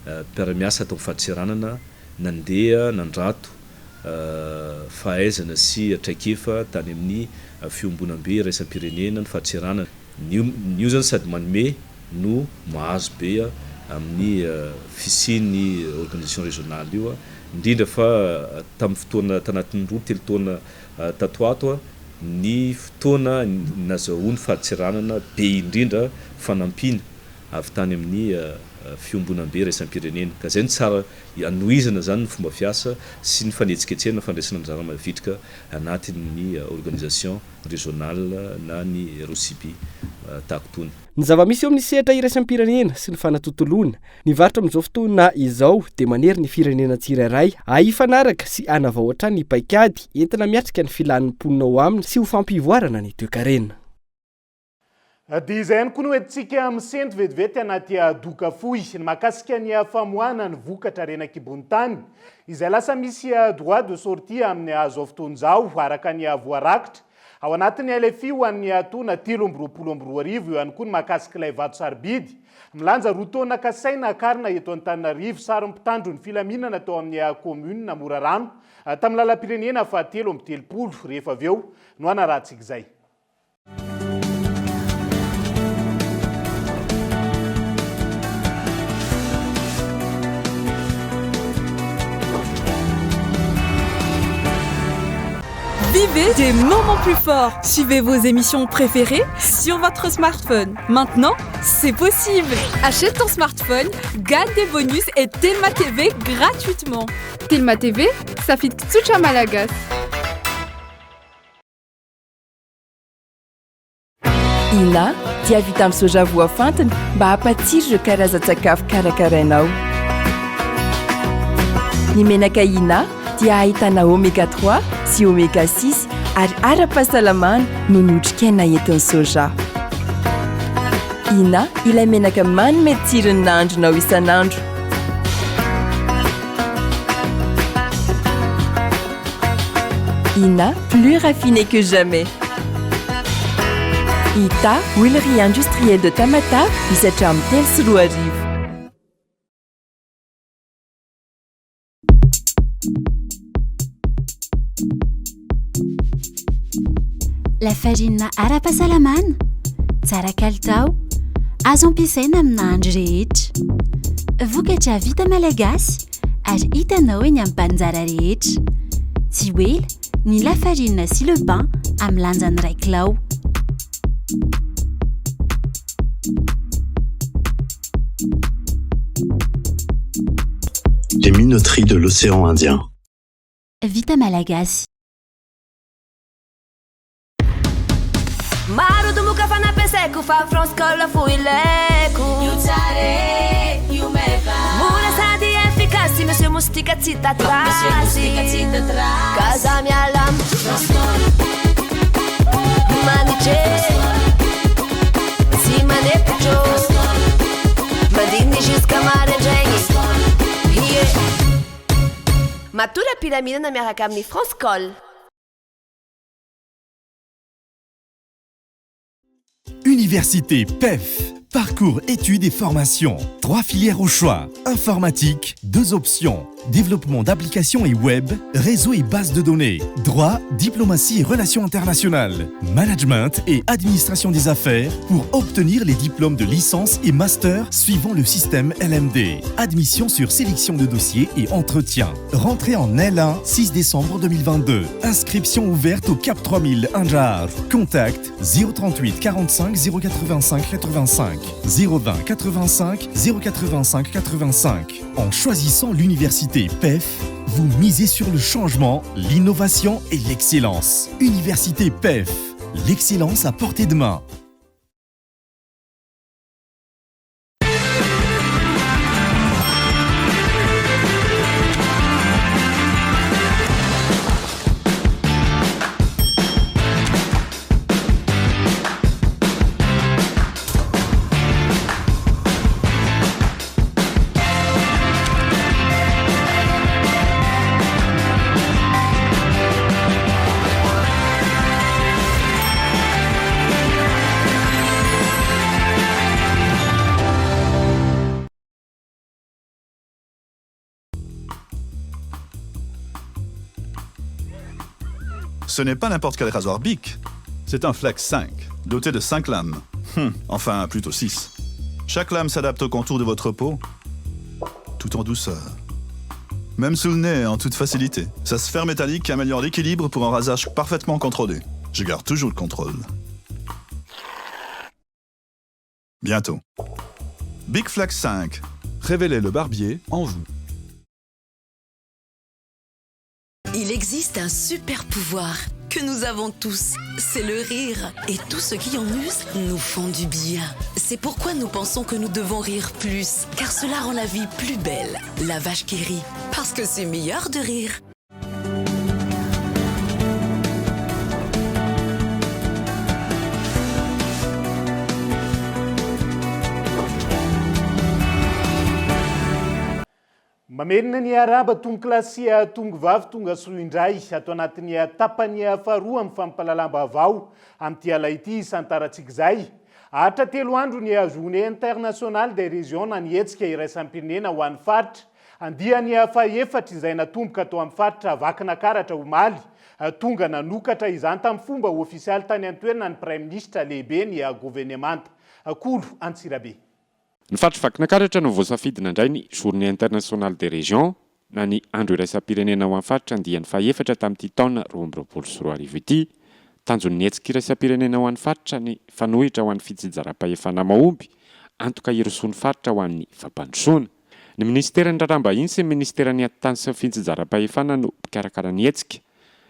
Speaker 23: mpiara-miasa atao fahaditsiranana nandeha nandrato fahaizana sy traikefa tany amin'ny fiombonam-be iraisam-pirenena ny fahaditsiranana. Nio zany sady manome no mahazo be amin'ny fisian'ny organisation régionale io indrindra fa tamin'ny fotoana tanatin'ny 2 taona tato ato ny fotoana nazahoany fahaditsiranana be indrindra fanampiana avy tany amin'ny fiombonam-be iraisam-pirenena ka zay ny tsara anohizana zany ny fomba fiasa sy ny fanetsiketsehana fandraisana anjara mavitrika anatin'ny organisation régionale na ny Eurosipy tahako tony.
Speaker 12: Ny zava-misy eo amin'ny sehatra iraisam-pirenena sy ny fanatontoloana nivarotra amin'izao fotoana izao dia manery ny firenena tsirairay ahifanaraka sy anavahoatra ny paikady entina miatrika ny filan'ny mponina ao aminy sy ho fampivoarana ny toe-karena.
Speaker 9: Dia izay ihany koa no entsika misentro vetivety anaty doka fohy ny mahakasika ny famoahana ny vokatra renan-kibony tany izay lasa misy droit de sortie amin'ny azao fotoana izao araka ny voarakitra ao anatin'ny LFI ho an'ny taona 2024 io ihany koa ny mahakasika ilay vato sarobidy milanja roa taona kasaina akarina eto Antananarivo sary mpitandro ny filaminana tao amin'ny commune na Morarano tamin'ny lalam-pirenena fahatelo amby telopolo rehefa avy eo no anarahantsika izay.
Speaker 1: Vivez des moments plus forts. Suivez vos émissions préférées sur votre smartphone. Maintenant, c'est possible. Achète ton smartphone, gagne des bonus et Telma TV gratuitement.
Speaker 2: Telma TV, ça fit Tsucha Malagas.
Speaker 5: Ina, dia vita amin'ny soja voafantina mba hampatsiro ireo karazan-tsakafo karakarainao. Ny menaka Ina dia ahitana oméga 3 sy oméga 6 ary ara-pahasalamana no notrikaina entin'ny soja. Ina, ilay menaka manome tsirony nahandronao isan'andro. Ina, plus raffiné que jamais. Ita, huilerie industrielle de Tamatave, misatra amin'ny telo sy roa arivo.
Speaker 24: La farine ara-pahasalamana, tsara kalitao, azo ampiasaina amin'ny nahandro rehetra. Vokatra vita malagasy ary hitanao eny amin'ny mpanjara rehetra. Tsy oela, ny lafarina sy le pain amin'ny lanjany 1 kilao.
Speaker 25: Les minoteries de l'océan Indien.
Speaker 24: Vita malagasy.
Speaker 8: Maro dumuka fanapeseko fa France cola fuileko. Mura sadi efficace, monsieur Mustica cita trasi. Casa mia lam. Manice. Si manepucho. Madini jusqu'à Marenjeng. Matura piramide na miaraka amin'ny France Col.
Speaker 3: Université PEF. Parcours études et formations. 3 filières au choix. Informatique, 2 options. Développement d'applications et web, réseau et base de données. Droit, diplomatie et relations internationales. Management et administration des affaires pour obtenir les diplômes de licence et master suivant le système LMD. Admission sur sélection de dossiers et entretien. Rentrée en L1, 6 décembre 2022. Inscription ouverte au Cap 3000 Anjar. Contact 038 45 085 85. 020 85 085 85. En choisissant l'université PEF, vous misez sur le changement, l'innovation et l'excellence. Université PEF, l'excellence à portée de main.
Speaker 26: Ce n'est pas n'importe quel rasoir Bic. C'est un Flex 5, doté de 5 lames. Enfin, plutôt 6. Chaque lame s'adapte au contour de votre peau, tout en douceur. Même sous le nez, en toute facilité. Sa sphère métallique améliore l'équilibre pour un rasage parfaitement contrôlé. Je garde toujours le contrôle. Bientôt. Bic Flex 5. Révélez le barbier en vous.
Speaker 27: Il existe un super pouvoir
Speaker 6: que nous avons tous, c'est le rire. Et tout ce qui en use nous font du bien. C'est pourquoi nous pensons que nous devons rire plus, car cela rend la vie plus belle. La vache qui rit, parce que c'est meilleur de rire.
Speaker 9: Mamenina ny araba tonga klasia tonga vavy tonga soa indray atao anatin'ny tapany faharoa amin'ny fampahalalam-baovao amin'ity alay ity isantarantsika izay. Ahatra 3 andro ny journée internationale des régions na nihetsika iraisam-pirenena ho an'ny faritra. Andiany faha-efatra izay natomboka atao amin'ny faritra Vakinankaratra omaly. Tonga nanokatra izany tamin'ny fomba ofisialy tany an-toerana ny Prime Ministre lehibe ny gouvernemanta. Kolo Antsirabe.
Speaker 10: Ny faritra Vakinankaratra no voasafidina indray ny journée internationale des régions na ny andro iraisam-pirenena ho an'ny faritra andiany faha-efatra tamin'ity taona 2024 ity. Tanjon'ny hetsika iraisam-pirenena ho an'ny faritra ny fanohitra ho an'ny fitsijaram-pahefana mahomby antoka irosoan'ny faritra ho an'ny fampandrosoana. Ny ministeran'ny raharaham-bahiny sy ny ministeran'ny atany sy fitsijaram-pahefana no mpikarakara ny hetsika.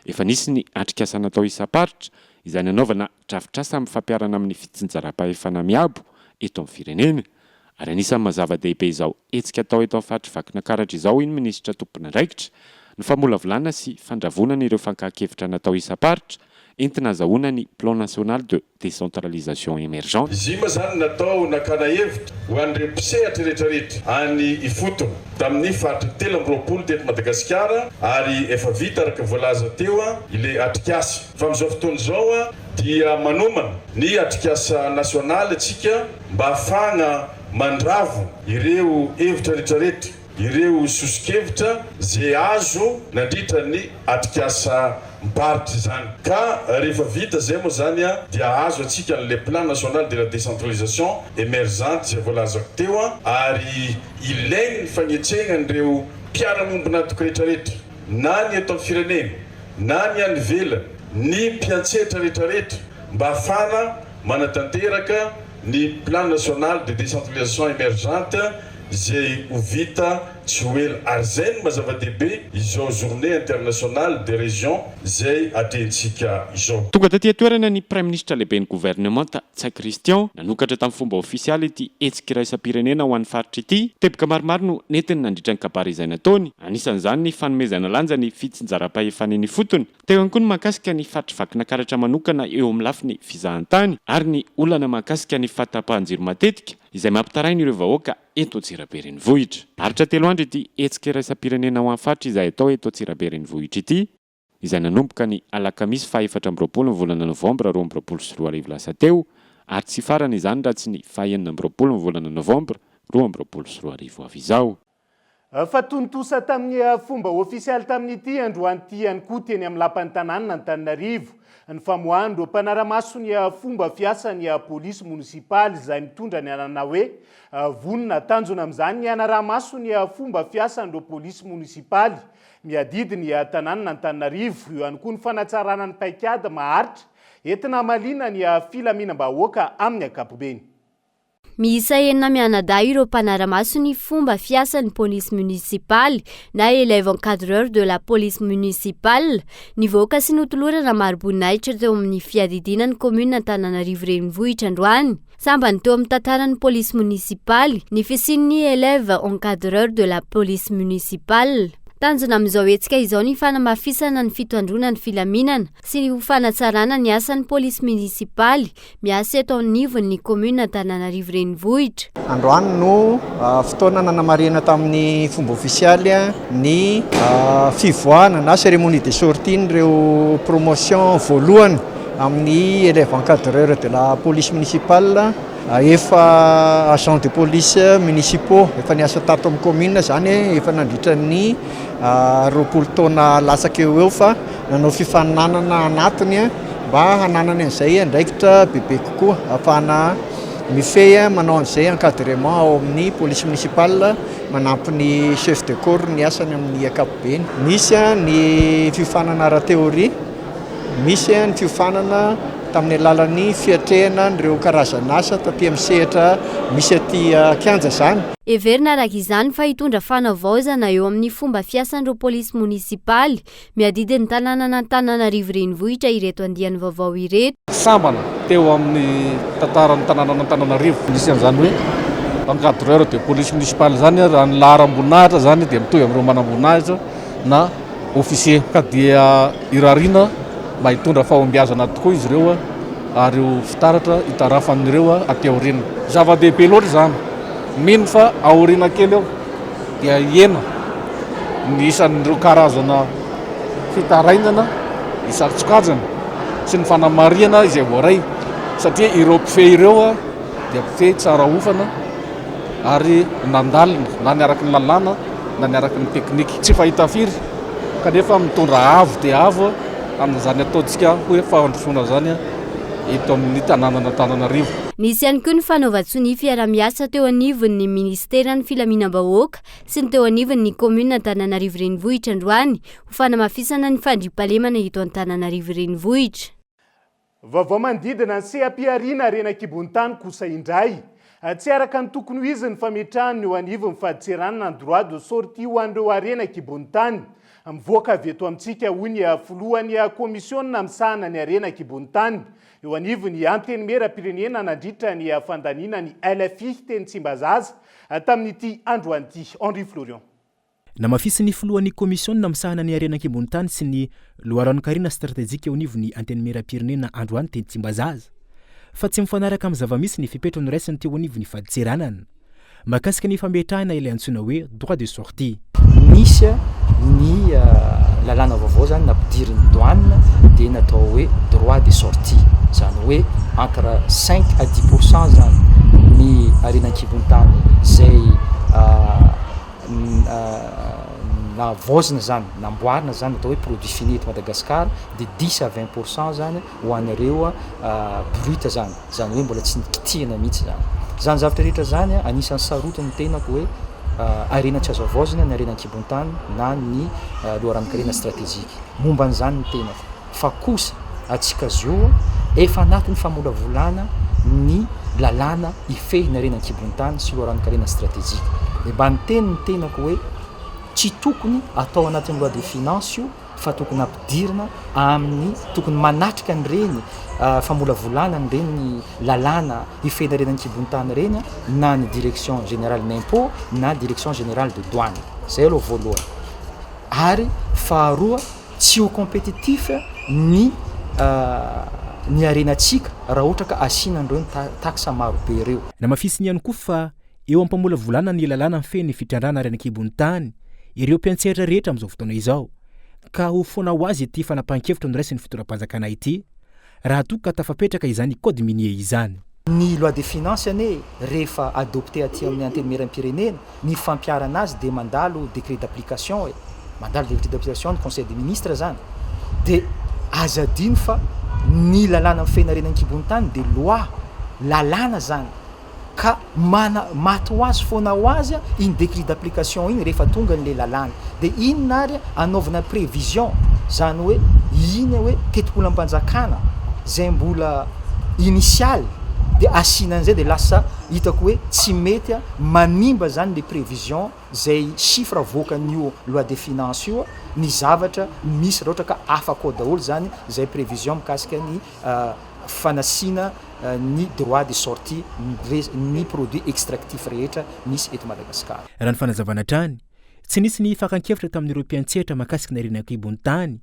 Speaker 10: Efa nisy ny atrikasa natao isam-paritra izay nanaovana drafitrasa amin'ny fampiarana amin'ny fitsijaram-pahefana miabo eto amin'ny firenena. Ary anisan'ny mazava-dehibe izao hetsika atao eto amin'ny faritra Vakinankaratra izao iny minisitra tompon'andraikitra ny famolavolana sy fandravonana ireo fankahakevitra natao isam-paritra entina azahoana ny plan national de décentralisation émergente.
Speaker 11: Izy ma zany natao nakana hevitra ho an'ireo mpisehatra rehetrarehetra any ifotona tamin'ny faritra 13 teto Madagasikara ary efa vita araka voalaza teo ile atrikasa. Fa amin'izao fotoana izao dia manomana ny atrikasa nasionaly atsika mba ahafahana mandravo ireo hevitra rehetrarehetra, ireo sosikevitra zay azo nandritra ny atrikasa mparitra zany. Ka rehefa vita zay moa zany dia azo atsika le plan national de la décentralisation émergente zay voalazako teo ary ilainy ny fagnetsehana an'ireo mpiara-momby natoko rehetrarehetra na ny eto amin'ny firenena na ny any ivelany ny mpiantsetra rehetrarehetra mba ahafana manatanteraka ny plan national de décentralisation émergente zay ho vita tsy ho ela ary zay no mazava-dehibe izao journée internationale des régions zay atentsika izao.
Speaker 10: Tonga taty toerana ny Prime Ministre lehibe ny gouvernemanta Tsai Christian nanokatra tamin'ny fomba ofisialy ity hetsika iraisam-pirenena ho an'ny faritra ity. Teboka maromaro no netiny nandritra ny kabary izay nataony. Anisan'izany ny fanomezana lanja ny fitsinjaram-pahefana ny fotony. Teo ihany koa ny mahakasika ny faritra Vakinankaratra manokana eo amin'ny lafiny fizahantany ary ny olana mahakasika ny fahatapahan-jiro matetika izay mampitarainy ireo vahoaka eto Antsirabe renivohitra. Aritra 3 andro ity hetsika iraisam-pirenena ho an'ny faritra izay atao eto Antsirabe renivohitra ity izay nanomboka ny alakamisy faha-24 ny volana Novambra 2024 lasa teo ary tsy farana izany raha tsy ny faha-9 ny volana Novambra 2024 avy izao.
Speaker 9: Fatontosa tamin'ny fomba ofisialy tamin'ity androan'ity ihany koa teny amin'ny lapan'ny tanàna Antananarivo ny famoahana mpanara-maso ny fomba fiasan'ny polisy munisipaly izay mitondra ny anana hoe vonina tanjona amin'izany ny anara-maso ny fomba fiasan'ireo polisy munisipaly miadidy ny tanàna Antananarivo io ihany koa ny fanatsarana ny paikady maharitra entina malina ny filaminam-bahoaka amin'ny ankapobeny.
Speaker 4: Miisa enina mianadahy ireo mpanara-maso ny fomba fiasan'ny polisy munisipaly na élève encadreur de la police municipale nivoaka sy notolorana maroboninahitra teo amin'ny fiadidinan'ny commune Antananarivo renivohitra androany. Sambany teo amin'ny tantaran'ny polisy munisipaly ny fisian'ny élève encadreur de la police municipale. Tanjona amin'izao hetsika izao ny fanamafisana ny fitandrona ny filaminana sy ny fanatsarana ny asan'ny polisy munisipaly miasa eto anivon'ny commune Antananarivo renivohitra.
Speaker 13: Androany no fotoana nanamarena tamin'ny fomba ofisialy ny fivoahana na cérémonie de sortie ireo promotion voalohany amin'ny élève encadreur de la police municipale efa agent de police municipaux efa niasa tato amin'ny commune zany efa nandritra ny 20 taona lasaka eo fa nanao fifaninanana anatiny mba hananana an'izay andraikitra bebe kokoa ahafahana mifehy manao an'izay encadrement ao amin'ny police municipale manampy ny chef de corps ny asany amin'ny ankapobeny. Misy ny fifanana ara-théorie, misy ny fifanana tamin'ny alalan'ny fiatrehana nireo karazan'asa taty amin'ny sehatra misy aty kianja zany.
Speaker 4: Everina araka izany fa hitondra fanavaozana eo amin'ny fomba fiasan'ireo polisy munisipaly miadidy ny tanàna n'Antananarivo renivohitra ireto andiany vaovao ireto.
Speaker 7: Sambana teo amin'ny tantaran'ny tanàna n'Antananarivo nisy an'izany hoe encadreur de police municipale zany raha ny laharam-boninahitra zany dia mitovy amin'ireo manam-boninahitra na officier ka dia irarina mba hitondra fahombiazana tokoa izy ireo ary io fitaratra hitarafan'ireo aty aoriana. Zava-dehibe loatra zany. Mino fa aoriana kely eo dia iena ny isan'ireo karazana fitarainana isaky-tsokajana sy ny fanamariana izay voaray satria ireo mpifehy ireo dia mpifehy tsara ofana ary nandalina na niaraky ny lalàna na niaraky ny teknika tsy fahita firy kanefa mitondra avo dia avo amin'izany ataontsika hoe fandrosoana zany eto amin'ny tanàna n'Antananarivo.
Speaker 4: Nisy ihany koa ny fanaovan-tsony fiara-miasa teo anivon'ny ministeran'ny filaminam-bahoaka sy ny teo anivon'ny komuna Antananarivo renivohitra androany ho fanamafisana ny fandriampahalemana eto Antananarivo renivohitra.
Speaker 9: Vaovao manodidina ny seha-piariana Renakibonitany kosa indray. Tsy araka ny tokony ho izy ny fametrahany eo anivon'ny fahadiserana ny droit de sortie ho an'ireo Renakibonitany. Mivoaka avy eto amintsika hoy ny filohan'ny komisiona misahana ny Renakibonitany. Eo anivon'ny antenimera-pirenena nandritra ny fandaniana ny LFI teny Tsimbazaza tamin'ity androan'ity. Henri Florian.
Speaker 14: Namafisy ny filohan'ny komisiona misahana ny Renakibonitany sy ny loharanonkarina stratégique eo anivon'ny antenimera-pirenena androany teny Tsimbazaza. Fa tsy mifanaraka amin'ny zava-misy ny fipetrany raisiny teo anivon'ny fahadiseranana. Makasika ny fametrahana ilay antsoina hoe droit de sortie.
Speaker 15: Misy ny lalàna vaovao zany nampidirin'ny douane dia natao hoe droit de sortie. Zany hoe entre 5 à 10% zany ny Renakibonitany zay navozina zany namboarina zany atao hoe produit fini eto Madagasikara dia 10 à 20% zany ho an'ireo brut zany hoe mbola tsy nikitihana mihitsy zany. Zany zavatra rehetra zany anisan'ny sarotiny tenako hoe arena tsy azo avozina ny Renakibonitany na ny loharanonkarena stratégique. Momba an'izany ny tenako. Fa kosa atsika zio efa anatin'ny famolavolana ny lalàna ifehina Renakibonitany sy loharanonkarena stratégique. Dia mba ny tenako hoe tsy tokony atao anatin'ny loi de finance io fa tokony ampidirina amin'ny tokony manatrika an'ireny famolavolana an'ireny lalàna ifehina Renakibonitany reny na ny direction générale d'impôt na direction générale de douane. Zay aloha voalohany. Ary faharoa tsy ho compétitif ny arenatsika raha ohatra ka asiana an'ireo taxe maro be ireo.
Speaker 14: Namafisy ny ihany koa fa eo ampamolavolana ny lalàna mifehy fitandrana Renakibonitany ireo mpiantsehatra rehetra amin'izao fotoana izao ka ho foana ho azy ity fanapahan-kevitra ny raisin'ny fitoram-panjakana ity raha toa ka tafapetraka izany code minier izany.
Speaker 15: Ny loi de finance ane rehefa adopté aty amin'ny antenimera-pirenena ny fampiarana azy dia mandalo décret d'application mandalo décret d'application ny conseil des ministres zany dia azadino fa ny lalàna mifehina Renakibonitany dia loi lalàna zany ka maty ho azy foana ho azy iny décret d'application iny rehefa tonga n'le lalàna dia inona ary anaovana prévision zany hoe iny hoe tetipolam-panjakana zay mbola initial dia asiana an'izay dia lasa hitako hoe tsy mety manimba zany le prévision zay chiffre voakan'io loi de finance io ny zavatra misy raha ohatra ka afaka ao daholo zany zay prévision mikasika ny fanasiana ny droit de sortie ny produit extractif rehetra misy eto Madagasikara.
Speaker 14: Raha ny fanazavana trany tsy nisy ny fakan-kevitra tamin'ireo mpiantsehatra makasika ny Renakibonitany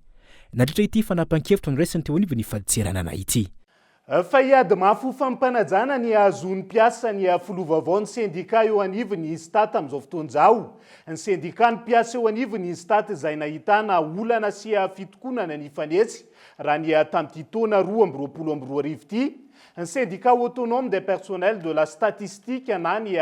Speaker 14: nadritra ity fanapahan-kevitra ny raisiny teo anivon'ny fahadiseranana ity.
Speaker 9: Fa hiady mafy fampanajana ny azon'ny mpiasa ny filovavaon'ny syndicat eo anivon'ny Istat amin'izao fotoan'izao. Ny syndicat ny mpiasa eo anivon'ny Istat izay nahitana olana sy fitokonana ny fanetsy raha ny tamin'ity taona 2022 ity. Un syndicat autonome des personnels de la statistique na ny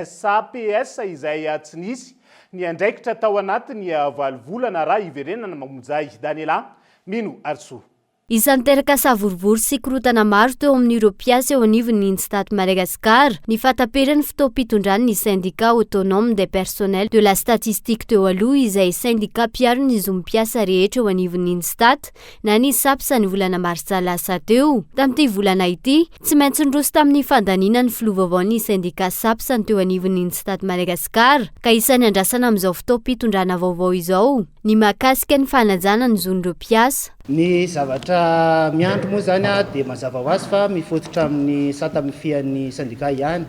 Speaker 9: SAPS izay tsy nisy ny andraikitra tao anatiny valo volana raha iverenana mamonjay. Daniela Mino Arso.
Speaker 4: Isan'ny teraka savorivory sy korotana maro teo amin'ireo mpiasa eo anivon'ny Instat Madagasikara ny fataperan'ny fitaom-pitondran'ny syndicat autonome des personnels de la statistique teo aloha izay syndicat mpiaro ny zo mpiasa rehetra eo anivon'ny Instat na ny SAPS ny volana martsa lasa teo. Tamin'ity volana ity, tsy maintsy nroso tamin'ny fandaniana ny filoha vaovao ny syndicat SAPS teo anivon'ny Instat Madagasikara ka isan'ny andrasana amin'izao fitaom-pitondrana vaovao izao ny mahakasika ny fanajana ny zon'ireo mpiasa.
Speaker 16: Ny zavatra miandro moa zany dia mazava ho azy fa mifototra amin'ny sata amin'ny fian'ny syndicat ihany.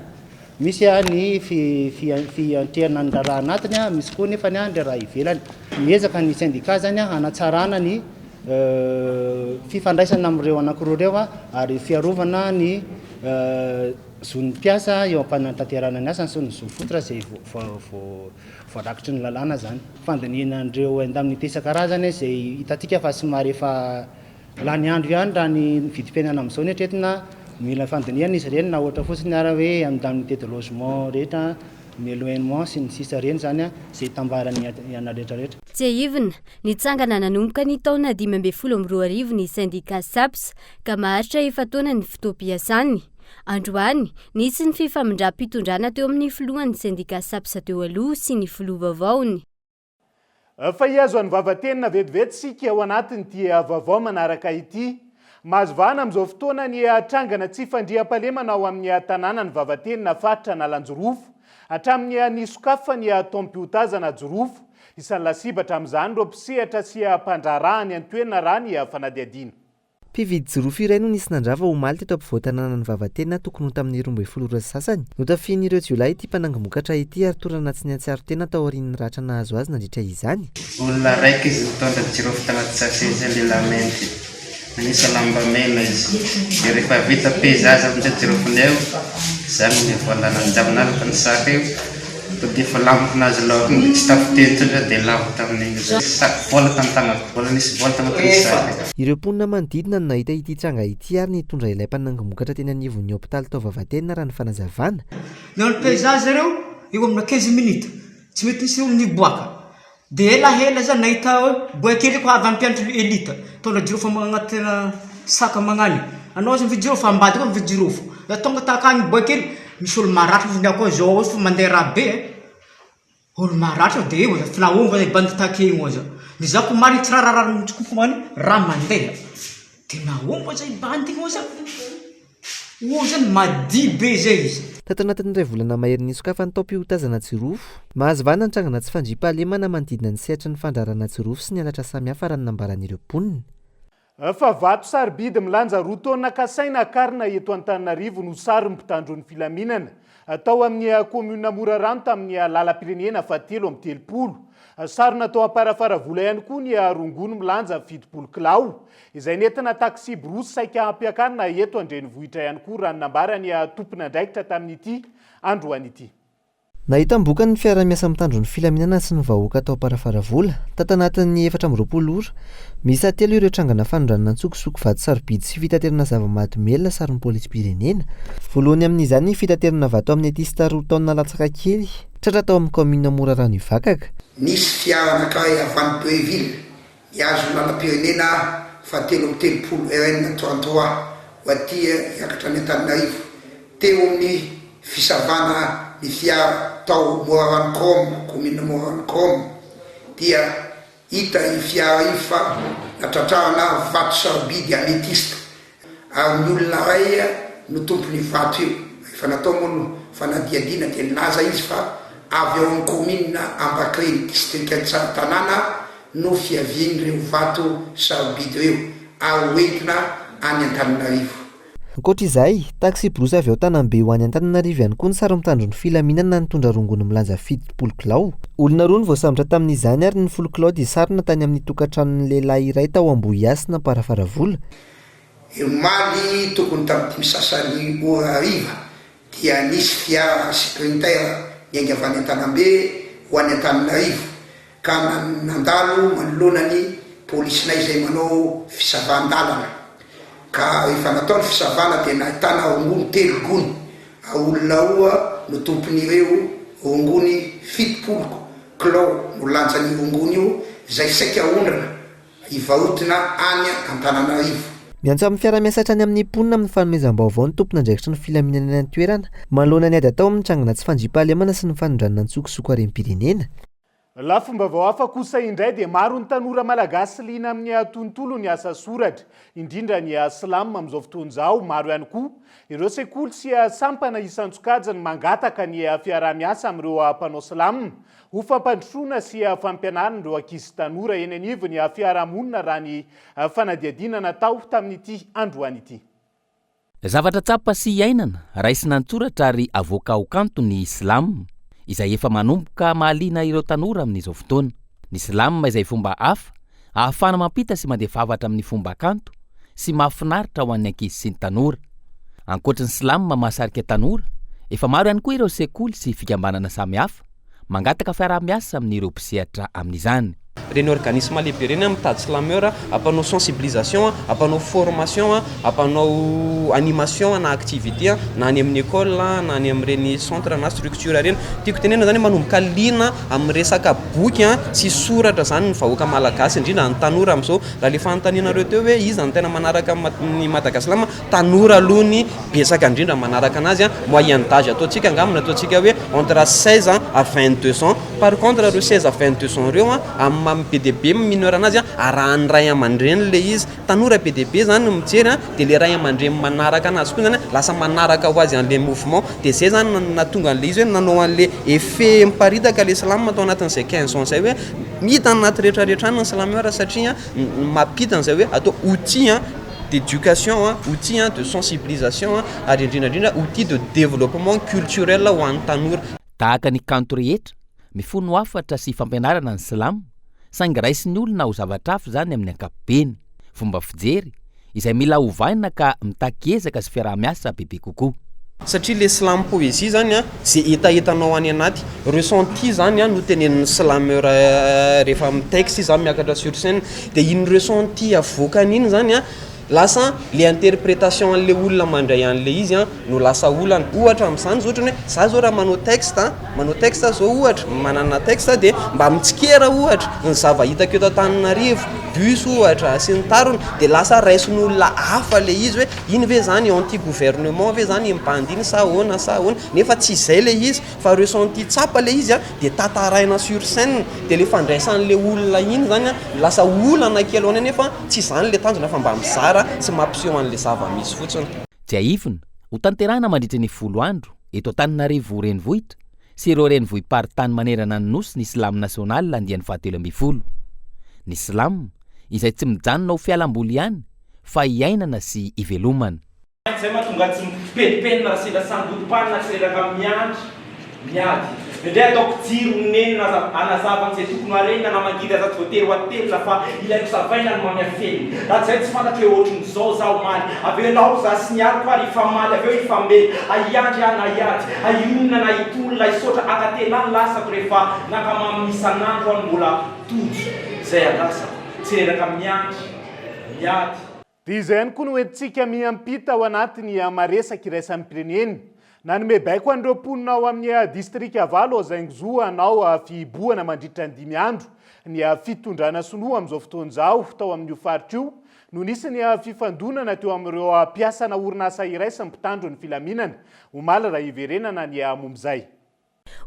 Speaker 16: Misy ny fiantrehana ny raha anatiny, misy koa nefa ny raha ivelany. Miezaka ny syndicat zany hanatsarana ny fifandraisana amin'ireo anankiroa ireo ary fiarovana ny zon'ny mpiasa eo am-panantanterana ny asany sy ny zo fototra izay voarakitry ny lalàna zany. Fandinianandreo indemnité isan-karazany izay hitatsika fa somary efa lany andro ihany raha ny vidim-piainana amin'izao ny hatretina mila fandiniana izy ireny na ohatra fotsiny ara hoe indemnité de logement rehetra, ny éloignement sy ny sisa reny zany izay tambarany iana rehetrarehetra.
Speaker 4: Tsy ahivina, nitsangana nanomboka ny taona 2012 ny syndicat SAPS ka maharitra efa taona ny fotoam-piasany. Androany, nisy ny fifamindram-pitondrana teo amin'ny filohan'ny syndicat SAPS teo aloha sy ny filoha vaovaony.
Speaker 9: Fa iazo any vavantenina vetivety sika ao anatin'ity vaovao manaraka ity. Mahazo vahana amin'izao fotoana ny trangana tsy fandriam-pahalemana ao amin'ny tanàna ny vavantenina faritra Nalanjorofo hatramin'ny ny sokafa ny tompiotazana Jorofo. Isan'ny lasibatra amin'izany ireo mpisehatra sy mpandrarahany an-toerana raha ny fanadihadiana.
Speaker 17: Mpividy jorofo iray no nisy nandrava omaly teto ampovoan-tanàna ny vavantenina tokony ho tamin'ny 12 sasany. Notafian'ireo jiolahy ity mpanangam-mokatra ity ary torana tsy niantsiaro tena tao aorian'ny ratra nahazo azy nandritra izany.
Speaker 18: Olona raiky izy mitondra jirofo tanaty saseza lelamenty. Manisa lamba mena izy. Dia rehefa vita pezaza amin'izay jirofony eo, izany ny voalana an-javinalaka ny saka eo. Dia efa lampo nazy laoka tsy tafitenitra dia lavitra amin'igny saky vola tantagnako. Vola nisy vola tanatin'ny saka.
Speaker 17: Ireo mponina manodidina no nahita ity tranga ity ary nitondra ilay mpanangam-mokatra teny anivon'ny hôpitaly tao vavantenina raha ny fanazavana.
Speaker 19: Ny peizazy ireo eo amina 15 minitra tsy mety nisy olona niboaka. Dia elahela zany nahita boakely ko avy ampianatra elita tondra jirofo magnatina saka magnany. Anao zany vijirofo ambady koa vijirofo. Da tonga takany boakely misy olo maratra ny ako zao fa mandeha rabe. Olo maratra dia eo finaomba bandy takeny oza. Ny zako mari tsy rarara mitsokoko mani raha mandeha. Dia naomba zay bandy oza. Oza madi be zay izy.
Speaker 17: Tato anatin'ny iray volana mahery nisokafa ny tompiotazana Jorofo. Mahazo vahana ny trangana tsy fandriam-pahalemana manodidina ny sehatra ny fandrarana Jorofo sy ny halatra samihafa raha ny nambaran'ireo mponina.
Speaker 9: Fa vato sarobidy milanja roa taona kasaina karina eto Antananarivo no sary mpitandron'ny filaminana atao amin'ny komuna Morarano tamin'ny lalam-pirenena fahatelo amin'ny telopolo. Sary natao amparafara vola ihany koa ny rongono milanja 70 kilao izay nentina taksi brosy saika ampiakarina eto Andrenivohitra ihany koa raha nambarany tompona andraikitra tamin'ity androany ity.
Speaker 17: Nahita mboka ny fiara-miasa mitandron'ny filaminana sy ny vahoaka atao amparafara vola tato anatin'ny 420 ora. Misy telo ireo trangana fanondranana antsokosoko vato sarobidy sy fitaterana zava-mahadomelona sarin'ny polis-pirenena. Voalohany amin'izany fitaterana vato amin'ny atista roa taona latsaka kely tratra tao amin'ny komina Morarano Ivakaka.
Speaker 21: Nisy fiara anankiray avy any Beauville niazo lalam-pirenena fahatelo amin'ny telopolo RN 33 ho aty hiakatra ny Antananarivo. Teo amin'ny fisavana ny fiara tao Morarano Chrome, komina Morarano Chrome dia hita i fiara io fa natratrarana vato sarobidy ametista ary ny olona ray no tompony vato io. Efa natao moa fanadiadiana dia nilaza izy fa avy ao amin'ny komina Ambakiriny district Tsaratanàna no fiavian'ireo vato sarobidy ireo ary hoentina any Antananarivo.
Speaker 17: Ankoatra izay, taksi brosy avy ao Tanambe ho any Antananarivo ihany koa ny sary mitandron'ny filaminana nitondra rongono milanja 70 kilao. Olona roa ny voasambotra tamin'izany ary ny 10 kilao dia sarina tany amin'ny tokantranon'ny lehilahy iray tao Ambohiasina amparafara vola.
Speaker 21: Omaly tokony tamin'ity misasany ora hariva dia nisy fiara sprinter niainga avy any Tanambe ho any Antananarivo ka nandalo manoloana ny polisinay izay manao fisavan-dalana. Ka rehefa natao ny fisavana dia nahitana rongony telo gony. Olona oa no tompon'ireo rongony 70 kilao no lanjan'ny rongony io izay saika ondrana ivahotina any Antananarivo.
Speaker 17: Miantso amin'ny fiara-miasatra any amin'ny mponina amin'ny fanomezam-baovao ny tompona andraikitra ny filaminana any an-toerana manoloana ny ady atao amin'ny trangana tsy fandriam-pahalemana sy ny fanondranana antsokosoko harem-pirenena.
Speaker 9: Lafombaovao hafa kosa indray dia maro ny tanora malagasy liana amin'ny tontolo ny asa soratra, indrindra ny silamo amin'izao fotoana izao. Maro ihany koa ireo sekoly sy sampana isan-tsokajany mangataka ny fiarah-miasa amin'ireo mpanao silamo ho fampandrosoana sy fampianarana ireo ankizy tanora eny anivo ny fiarahamonina raha ny fanadihadiana natao tamin'ity androany ity.
Speaker 1: Zavatra tsapa sy iainana raisina an-tsoratra ary avoaka ho kanto ny silamo izay efa manomboka mahaliana ireo tanora amin'izao fotoana. Ny silamo izay fomba hafa ahafana mampita sy mandeha vavatra amin'ny fomba kanto sy mahafinaritra ho an'ny ankizy sy ny tanora. Ankoatry ny silamo mahasarika tanora, efa maro ihany koa ireo sekoly sy fikambanana samihafa mangataka fiarah-miasa amin'ireo mpisehatra amin'izany.
Speaker 2: Reny organisme lehibe reny mitady slameur ampanao sensibilisation, ampanao formation, ampanao animation na activité na any amin'ny école na any amin'ireny centre na structure reny. Tiako tenena zany manomboka liana amin'ny resaka boky sy soratra zany ny vahoaka malagasy indrindra ny tanora amin'izao. Raha le fanontanianareo teo hoe iza ny tena manaraka ny Madagasilama, tanora aloha ny betsaka indrindra manaraka anazy. Moyenne d'âge ataontsika angamina ataontsika hoe entre 16 à 22 ans. Par contre reo 16 à 22 ans reo amin'ny PDB mineur anazy arahany ray aman-dreny le izy. Tanora PDB zany mijery dia le ray aman-dreny manaraka anazy koa zany lasa manaraka ho azy an'le mouvement. Dia zay zany natonga an'le izy hoe nanao an'le effet miparitaka le silamo atao anatin'izay 15 ans zay hoe mita anaty rehetrarehetra ny slameur satria mampita an'izay hoe atao outil d'éducation, outil de sensibilisation ary indrindra outil de développement culturel ho an'ny tanora.
Speaker 1: Tahaka ny kanto rehetra mifono hafatra sy fampianarana ny silamo saingy raisin'ny olona ho zavatra hafa zany amin'ny ankapobeny. Fomba fijery izay mila hovaina ka mitakezaka sy fiarah-miasa bebe kokoa.
Speaker 2: Satria le slam poésie zany zay etaetanao any anaty ressenti zany no tenenin'ny slameur rehefa amin'ny texte zany miakatra sur scène dia iny ressenti avoakan'iny zany lasa le interprétation an'le olona mandray an'le izy no lasa olana. Ohatra amin'izany zao ohatrany hoe za zao raha manao texte zao ohatra manana texte dia mba mitsikera ohatra ny zava hitako eto Antananarivo bus ohatra sy ny tarony dia lasa raisin'olona hafa le izy hoe iny ve zany anti gouvernement ve zany mipandiny sa ahoana nefa tsy izay le izy fa ressenti tsapa le izy dia tataraina sur scène dia le fandraisan'le olona iny zany lasa olana kely hoany nefa tsy zany le tanjona fa mba mizara sy mampiseho an'le zava-misy fotsiny.
Speaker 1: Tsy aivona ho tanterahina mandritra ny 10 andro eto Antananarivo renivohitra sy ireo renivohim-paritany manerana ny nosy ny silamo nasional andiany 17. Ny silamo izay tsy mijanona ho fialamboly ihany fa iainana sy ivelomana.
Speaker 12: Zay mahatonga tsy mipenipenina raha sila sandotom-panina tsy reraka miandry miady. Indray ataoko jiro nenina anazavana izay tokony harena na mangidy aza tsy voatery ho atelina fa ilaiko zavaina no mamiafeny. Raha zay tsy fantatra hoe ohatrin'izao zaho maly. Aveo nao za sy niariko ary ifamaly aveo ifamely. Aiandry ana iady, aionina na itolona isotra akatelany lasako rehefa nakamamy isan'andro any mbola tojo. Zay alasako. Tsy reraka miandry, miady.
Speaker 9: Dia izay ihany koa no entintsika miampita ao anatiny maresaka iraisan'ny pireneny. Nanome baiko an'ireo mponina ao amin'ny distrika Valo Zaingzo anao fiboana mandritra ny 5 andro ny fitondrana sinoa amin'izao fotoana izao tao amin'io faritra io no nisy ny fifandonana teo amin'ireo mpiasana orinasa iray sy mpitandro ny filaminana. Omaly raha iverenana ny momba izay.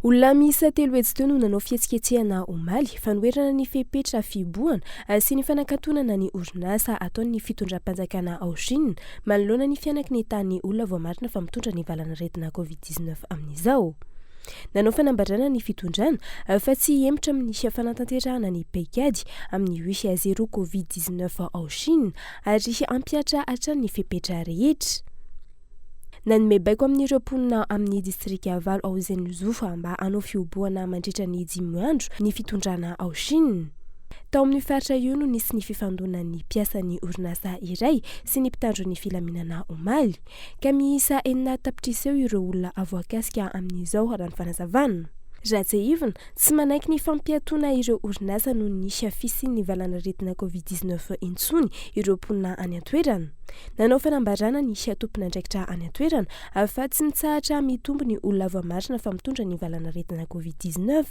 Speaker 20: Olona miisa 3 etsy teo no nanao fihetsiketsehana omaly fanoherana ny fepetra fiboana sy ny fanankatonana ny orinasa ataon'ny fitondram-panjakana ao Chine manoloana ny fianakiny tany olona voamarina fa mitondra ny valanaretina COVID-19 amin'izao. Nanao fanambarana ny fitondrana fa tsy hemitra amin'ny fanantanterahana ny paikady amin'ny 8-0 COVID-19 ao Chine ary ampiatra hatrany fepetra rehetra. Nanome baiko amin'ireo mponina amin'ny distrika Valo ao Zaingzo mba hanao fioboana mandritra ny 5 andro ny fitondrana ao Chine. Tao amin'ny faritra io no nisy ny fifandonan'ny mpiasan'ny orinasa iray sy ny mpitandro ny filaminana omaly ka miisa 4 tapitrisa eo ireo olona avoakasika amin'izao raha ny fanazavana. Raha tsy ivona tsy manaiky ny fampiatona ireo orinasa no nisy afisian'ny valanaretina COVID-19 intsony ireo mponina any an-toerana. Nanao fanambarana ny tompon'andraikitra any an-toerana fa tsy nitsahatra mitombo ny olona voamarina fa mitondra ny valanaretina COVID-19.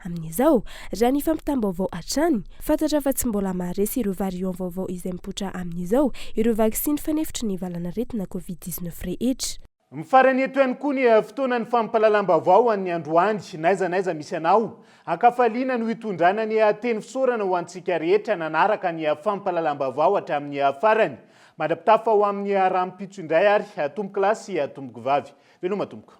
Speaker 20: amin'izao raha ny fampitam-baovao hatrany fantatra fa tsy mbola maharesy ireo variant vaovao izay mipoitra amin'izao ireo vaksiny fanefitry ny valanaretina covid-19 rehetra.
Speaker 9: Mifarany eto ihany koa ny fotoana ny fampahalalam-baovao an'ny androany naiza misy anao ankafaliana no hitondrana ny teny fisaorana ho antsika rehetra nanaraka ny fampahalalam-baovao hatramin'ny farany madapitafa ho amin'ny rahampitso indray ary tomboky lahy sy tomboky vavy veloma tomboka.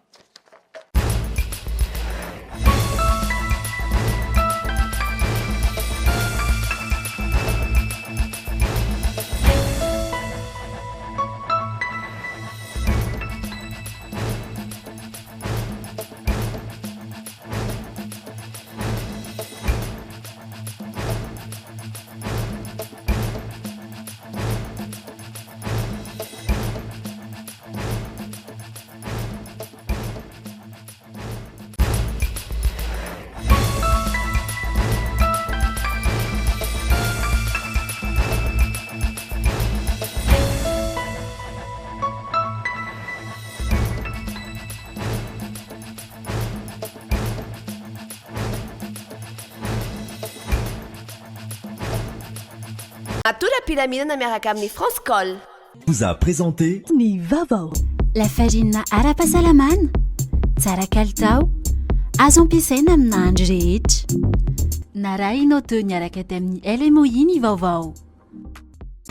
Speaker 5: Atora Pyramide miaraka amin'ny France Col
Speaker 3: vous a présenté
Speaker 8: ny vaovao. La farine ara-pahasalamana tsara kalitao azo ampiasaina amina andro rehetra narahinao teo niaraka tamin'ny LMOI ny vaovao.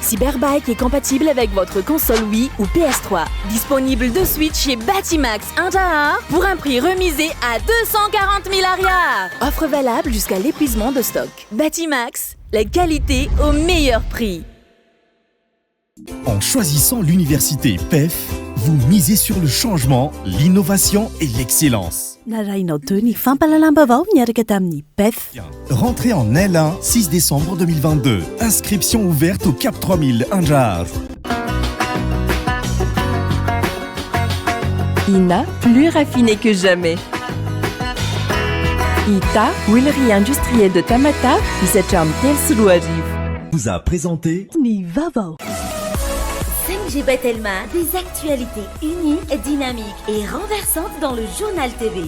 Speaker 22: Cyberbike est compatible avec votre console Wii ou PS3. Disponible de suite chez Batimax Inter pour un prix remisé à 240 000 arrières. Offre valable jusqu'à l'épuisement de stock. Batimax, la qualité au meilleur prix.
Speaker 3: En choisissant l'université PEF, vous misez sur le changement, l'innovation et l'excellence. Rentrée en L1, 6 décembre 2022. Inscription ouverte au Cap 3000 Anjar.
Speaker 22: INA, plus raffiné que jamais. ITA, huilerie industrielle de Tamata, Isacham Telsulouajiv.
Speaker 3: Vous a présenté
Speaker 8: Nivavo.
Speaker 23: 5G Batelma, des actualités uniques, dynamiques et renversantes dans le journal TV.